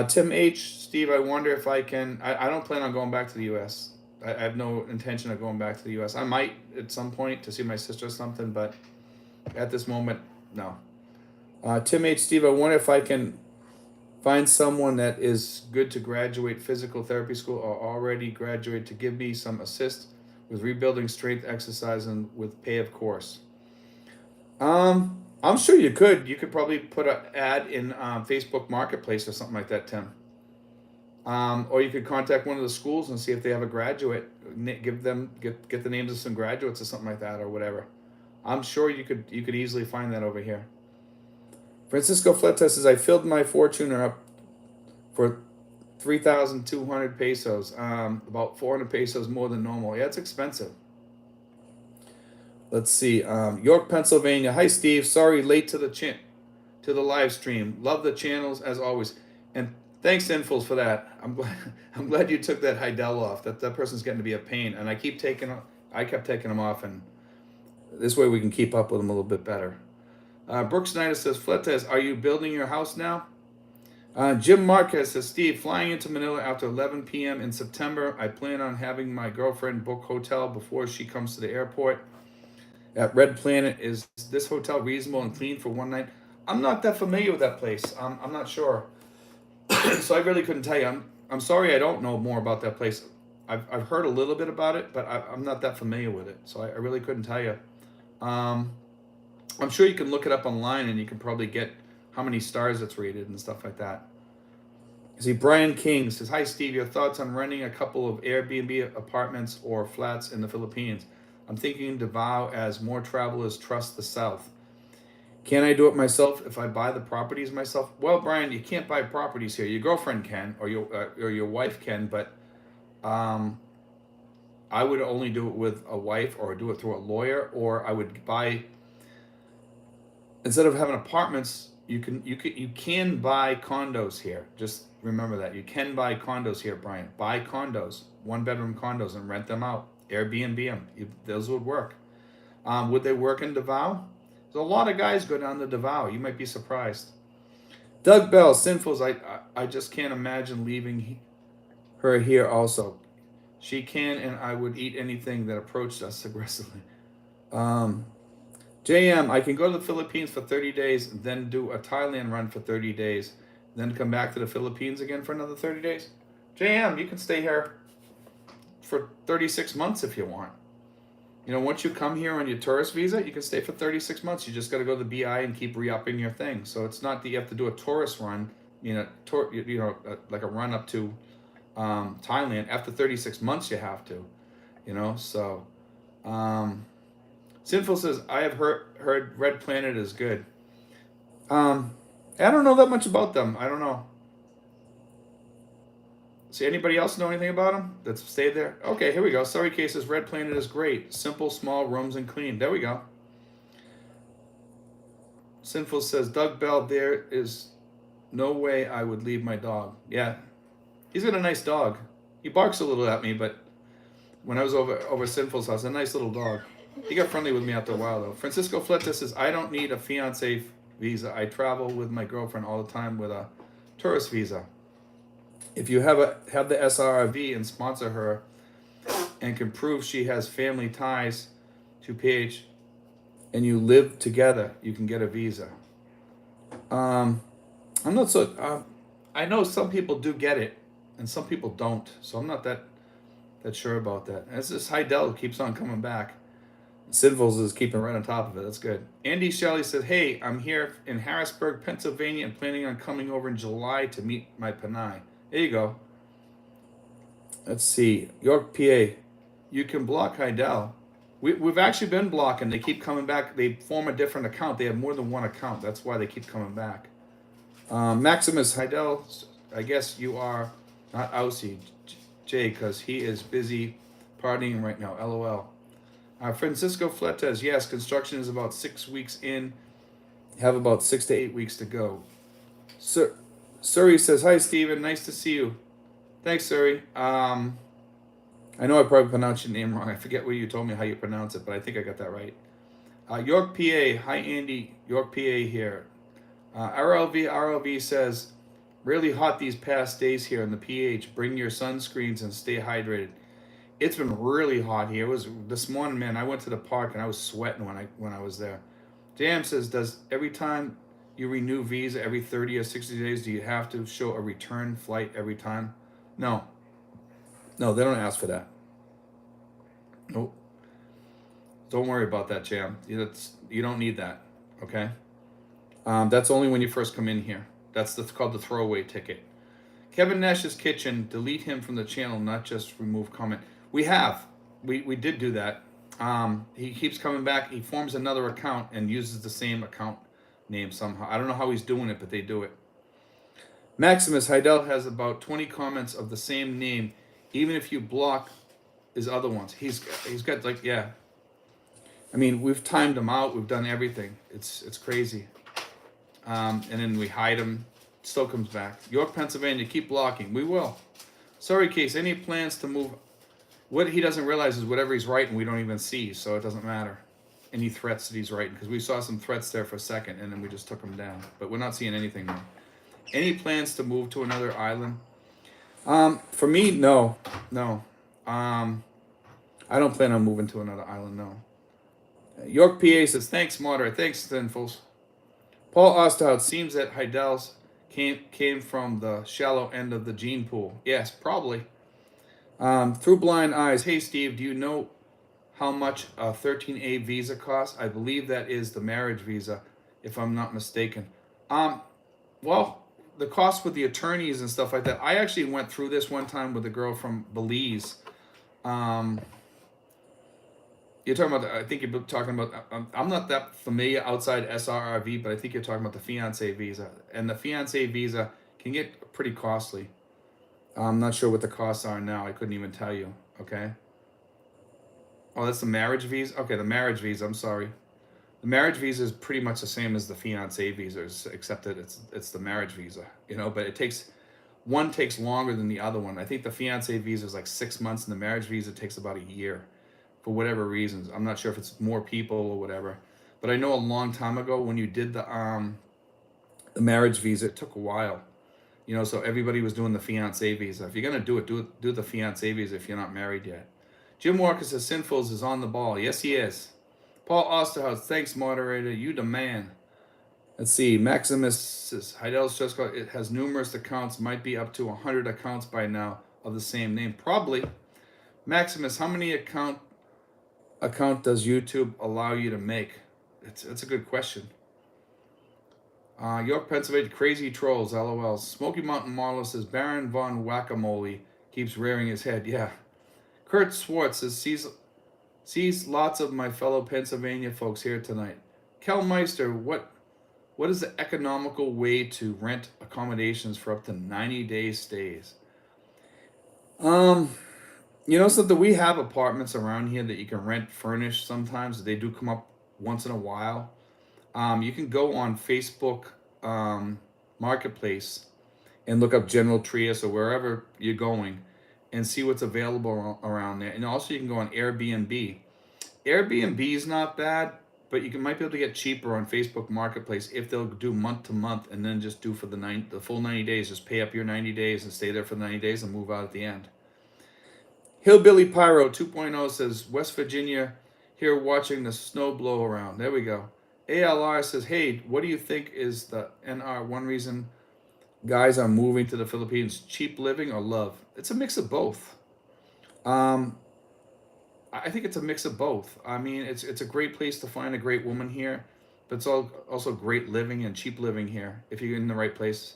Tim H. Steve, I wonder if I can. I don't plan on going back to the U.S. I have no intention of going back to the U.S. I might at some point to see my sister or something, but at this moment, no. Tim H. Steve, I wonder if I can find someone that is good to graduate physical therapy school or already graduate to give me some assist with rebuilding strength exercise and with pay, of course. I'm sure you could. You could probably put an ad in Facebook Marketplace or something like that, Tim. Or you could contact one of the schools and see if they have a graduate. Give them get the names of some graduates or something like that or whatever. I'm sure you could easily find that over here. Francisco Fletes says I filled my Fortuner up for 3,200 pesos. About 400 pesos more than normal. Yeah, it's expensive. Let's see. York, Pennsylvania. Hi, Steve. Sorry, late to the live stream. Love the channels as always, and thanks, Infuls, for that. I'm glad you took that Heidel off. That person's getting to be a pain, and I kept taking them off, and this way we can keep up with them a little bit better. Brooks Snyder says, Fletes, are you building your house now? Jim Marquez says, Steve, flying into Manila after 11 p.m. in September. I plan on having my girlfriend book hotel before she comes to the airport. At Red Planet, is this hotel reasonable and clean for one night? I'm not that familiar with that place. I'm not sure. So I really couldn't tell you. I'm sorry I don't know more about that place. I've heard a little bit about it, but I'm not that familiar with it. So I really couldn't tell you. I'm sure you can look it up online and you can probably get how many stars it's rated and stuff like that. See, Brian King says, hi, Steve. Your thoughts on renting a couple of Airbnb apartments or flats in the Philippines? I'm thinking Davao as more travelers trust the South. Can I do it myself if I buy the properties myself? Well, Brian, you can't buy properties here. Your girlfriend can, or your wife can, but I would only do it with a wife, or do it through a lawyer, or I would buy. Instead of having apartments, you can buy condos here. Just remember that you can buy condos here, Brian. Buy condos, 1-bedroom condos, and rent them out. Airbnb them. Those would work. Would they work in Davao? There's a lot of guys go down to Davao. You might be surprised. Doug Bell, Sinfuls, I just can't imagine leaving her here also. She can, and I would eat anything that approached us aggressively. JM, I can go to the Philippines for 30 days, then do a Thailand run for 30 days, then come back to the Philippines again for another 30 days. JM, you can stay here for 36 months if you want. You know, once you come here on your tourist visa, you can stay for 36 months. You just got to go to the BI and keep re-upping your thing. So it's not that you have to do a tourist run, like a run up to Thailand. After 36 months, you have to, so. Sinful says, I have heard Red Planet is good. I don't know that much about them. I don't know. See, anybody else know anything about them that's stayed there? Okay, here we go. Sorry Cases, Red Planet is great. Simple, small rooms and clean. There we go. Sinful says, Doug Bell, there is no way I would leave my dog. Yeah, he's got a nice dog. He barks a little at me, but when I was over Sinful's house, a nice little dog. He got friendly with me after a while, though. Francisco Fleta says, I don't need a fiancé visa. I travel with my girlfriend all the time with a tourist visa. If you have the SRV and sponsor her and can prove she has family ties to PH and you live together, you can get a visa. I'm not so... I know some people do get it and some people don't. So I'm not that sure about that. And it's this Heidel keeps on coming back. Sidvils is keeping right on top of it. That's good. Andy Shelley said, hey, I'm here in Harrisburg, Pennsylvania, and planning on coming over in July to meet my Panay. There you go. Let's see. York, PA. You can block Heidel. We've actually been blocking. They keep coming back. They form a different account. They have more than one account. That's why they keep coming back. Maximus Heidel, I guess you are not Aussie, Jay, because he is busy partying right now. LOL. Francisco Fletes, yes, construction is about 6 weeks in. Have about 6 to 8 weeks to go. Suri says, hi, Steven. Nice to see you. Thanks, Suri. I know I probably pronounced your name wrong. I forget what you told me how you pronounce it, but I think I got that right. York, PA. Hi, Andy. York, PA here. RLV says, really hot these past days here in the PH. Bring your sunscreens and stay hydrated. It's been really hot here. It was this morning, man. I went to the park and I was sweating when I was there. Jam says, does every time you renew visa every 30 or 60 days, do you have to show a return flight every time? No. No, they don't ask for that. Nope. Don't worry about that, Jam. You don't need that. Okay. That's only when you first come in here. That's called the throwaway ticket. Kevin Nash's Kitchen. Delete him from the channel, not just remove comment. We have. We did do that. He keeps coming back. He forms another account and uses the same account name somehow. I don't know how he's doing it, but they do it. Maximus Heidel has about 20 comments of the same name, even if you block his other ones. He's got like, yeah. I mean, we've timed him out. We've done everything. It's crazy. And then we hide him. Still comes back. York, Pennsylvania, keep blocking. We will. Sorry, Case. Any plans to move? What he doesn't realize is whatever he's writing, we don't even see, so it doesn't matter. Any threats that he's writing, because we saw some threats there for a second, and then we just took them down. But we're not seeing anything now. Any plans to move to another island? For me, no. I don't plan on moving to another island, no. York, PA says, thanks, moderator. Thanks, Thinfuls. Paul Osterhout, seems that Heidel's came from the shallow end of the gene pool. Yes, probably. Through blind eyes. Hey, Steve, do you know how much a 13A visa costs? I believe that is the marriage visa, if I'm not mistaken. Well, the cost with the attorneys and stuff like that. I actually went through this one time with a girl from Belize. You're talking about, I think you're talking about, I'm not that familiar outside SRRV, but I think you're talking about the fiancé visa. And the fiancé visa can get pretty costly. I'm not sure what the costs are now. I couldn't even tell you, okay? Oh, that's the marriage visa? Okay, the marriage visa, I'm sorry. The marriage visa is pretty much the same as the fiancé visas, except that it's the marriage visa, you know, but one takes longer than the other one. I think the fiancé visa is like 6 months and the marriage visa takes about a year. For whatever reasons. I'm not sure if it's more people or whatever. But I know a long time ago when you did the marriage visa, it took a while. You know, so everybody was doing the fiancé visa. If you're going to do it, do the fiancé visa if you're not married yet. Jim Walker says, Sinfuls is on the ball. Yes, he is. Paul Osterhouse, thanks, moderator. You the man. Let's see. Maximus says, Heidel's just called, it has numerous accounts, might be up to 100 accounts by now of the same name. Probably. Maximus, how many account does YouTube allow you to make? It's a good question. York, Pennsylvania, crazy trolls, LOL. Smoky Mountain Marlow says, Baron von Whack-A-Mole keeps rearing his head. Yeah. Kurt Swartz says, sees lots of my fellow Pennsylvania folks here tonight. Kel Meister, what is the economical way to rent accommodations for up to 90-day stays? You know something? We have apartments around here that you can rent furnished sometimes. They do come up once in a while. You can go on Facebook Marketplace and look up General Trias or wherever you're going and see what's available around there. And also you can go on Airbnb. Airbnb is not bad, but you might be able to get cheaper on Facebook Marketplace if they'll do month to month and then just do for the full 90 days. Just pay up your 90 days and stay there for 90 days and move out at the end. Hillbilly Pyro 2.0 says, West Virginia here watching the snow blow around. There we go. ALR says, hey, what do you think is the NR one reason guys are moving to the Philippines? Cheap living or love? It's a mix of both. I think it's a mix of both. I mean, it's a great place to find a great woman here, but it's also great living and cheap living here if you're in the right place.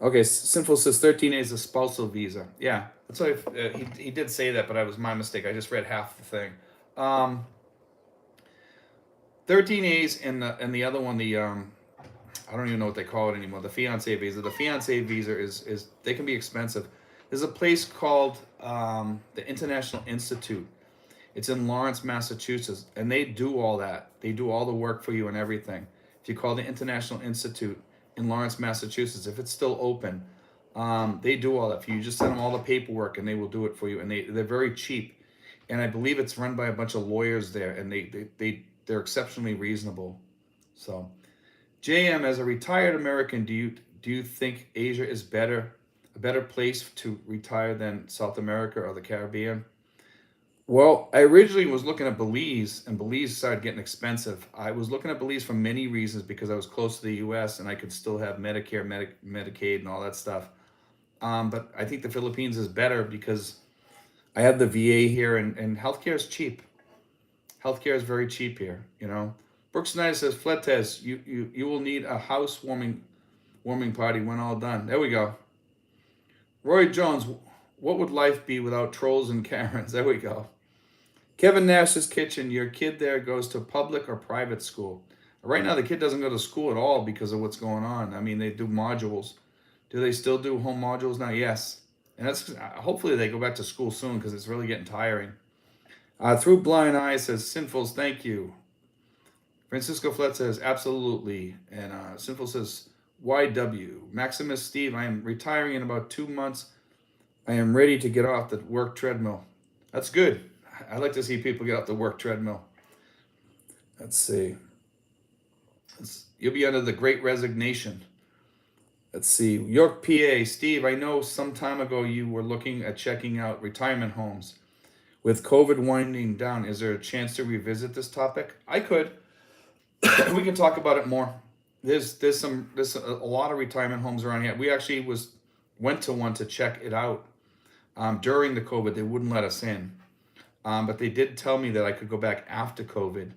Okay, Sinful says 13A is a spousal visa. Yeah, that's why he did say that, but it was my mistake. I just read half the thing. 13A's and the other one, the I don't even know what they call it anymore. The fiancé visa. The fiancé visa is they can be expensive. There's a place called the International Institute. It's in Lawrence, Massachusetts, and they do all that. They do all the work for you and everything. If you call the International Institute in Lawrence, Massachusetts, if it's still open, they do all that for you. You just send them all the paperwork and they will do it for you. And they're very cheap. And I believe it's run by a bunch of lawyers there, and they're exceptionally reasonable. So, JM, as a retired American, do you think Asia is a better place to retire than South America or the Caribbean? Well, I originally was looking at Belize, and Belize started getting expensive. I was looking at Belize for many reasons because I was close to the U.S. and I could still have Medicare, Medicaid, and all that stuff. But I think the Philippines is better because I have the VA here, and healthcare is cheap. Healthcare is very cheap here. Brooks Snyder says, Fletes, you will need a warming party when all done. There we go. Roy Jones, what would life be without trolls and Karens? There we go. Kevin Nash's Kitchen, your kid there goes to public or private school? Right now, the kid doesn't go to school at all because of what's going on. I mean, they do modules. Do they still do home modules now? Yes. And that's hopefully they go back to school soon because it's really getting tiring. Through Blind Eyes says, Sinfuls, thank you. Francisco Flett says, absolutely. And Sinful says, YW. Maximus Steve, I am retiring in about 2 months. I am ready to get off the work treadmill. That's good. I like to see people get off the work treadmill. Let's see. You'll be under the great resignation. Let's see. York, PA. Steve, I know some time ago you were looking at checking out retirement homes. With COVID winding down, is there a chance to revisit this topic? I could. We can talk about it more. There's a lot of retirement homes around here. We actually went to one to check it out during the COVID. They wouldn't let us in, but they did tell me that I could go back after COVID.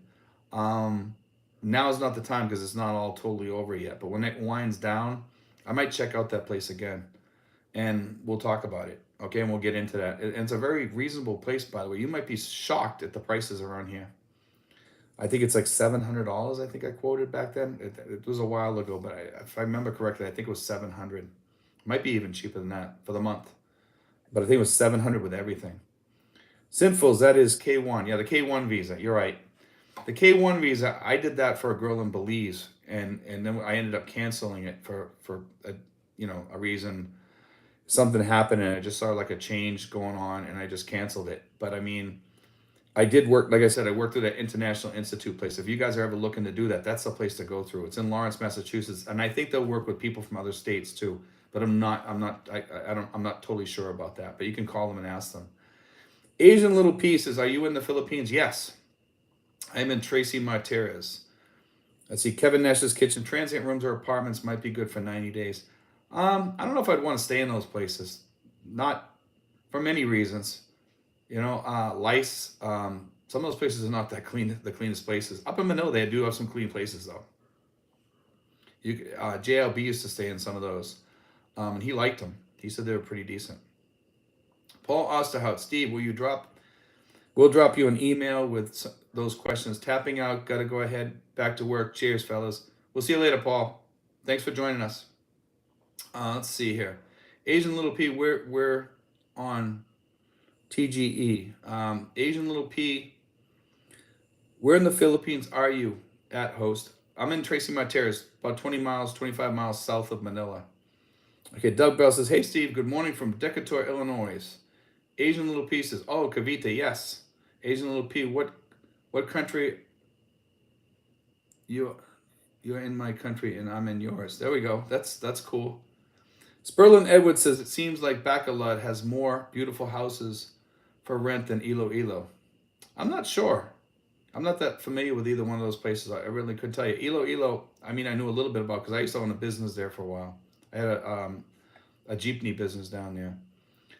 Now is not the time because it's not all totally over yet. But when it winds down, I might check out that place again, and we'll talk about it. Okay, and we'll get into that. And it's a very reasonable place, by the way. You might be shocked at the prices around here. I think it's like $700. I think I quoted back then. It was a while ago, but if I remember correctly, I think it was 700. Might be even cheaper than that for the month, but I think it was 700 with everything. Sinfuls, that is K1. Yeah, the K1 visa. You're right. The K1 visa, I did that for a girl in Belize, and then I ended up canceling it for a reason. Something happened, and I just saw like a change going on, and I just canceled it. But I mean, I did work, like I said, I worked at that International Institute place. If you guys are ever looking to do that, that's the place to go through. It's in Lawrence, Massachusetts, and I think they'll work with people from other states too. But I'm not totally sure about that. But you can call them and ask them. Asian Little Pieces, are you in the Philippines? Yes, I'm in Tracy Martirez. Let's see, Kevin Nash's Kitchen. Transient rooms or apartments might be good for 90 days. I don't know if I'd want to stay in those places. Not for many reasons. Lice. Some of those places are not that clean, the cleanest places. Up in Manila, they do have some clean places though. JLB used to stay in some of those, and he liked them. He said they were pretty decent. Paul Osterhout, Steve, we'll drop you an email with those questions. Tapping out, got to go ahead, back to work. Cheers, fellas. We'll see you later, Paul. Thanks for joining us. Let's see here. Asian Little P, we're on TGE. Asian Little P, where in the Philippines are you at, host? I'm in Tracy Martirez, about 25 miles south of Manila. Okay, Doug Bell says, hey, Steve, good morning from Decatur, Illinois. Asian Little P says, oh, Cavite, yes. Asian Little P, what country? You're in my country and I'm in yours. There we go. That's cool. Sperlin Edwards says, it seems like Bacolod has more beautiful houses for rent than Iloilo. I'm not sure. I'm not that familiar with either one of those places. I really couldn't tell you. Iloilo, I mean, I knew a little bit about because I used to own a business there for a while. I had a jeepney business down there.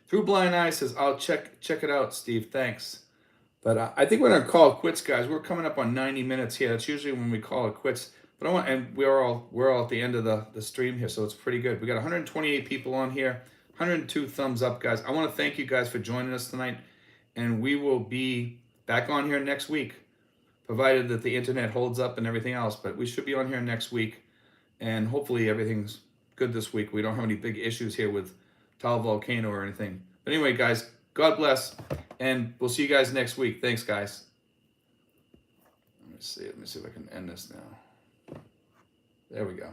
Through Blind Eye says, I'll check it out, Steve. Thanks. But I think we're going to call it quits, guys. We're coming up on 90 minutes here. That's usually when we call it quits. But we're all at the end of the stream here, so it's pretty good. We got 128 people on here, 102 thumbs up, guys. I want to thank you guys for joining us tonight, and we will be back on here next week, provided that the internet holds up and everything else. But we should be on here next week, and hopefully everything's good this week. We don't have any big issues here with Volcano or anything. But anyway, guys, God bless, and we'll see you guys next week. Thanks, guys. Let me see if I can end this now. There we go.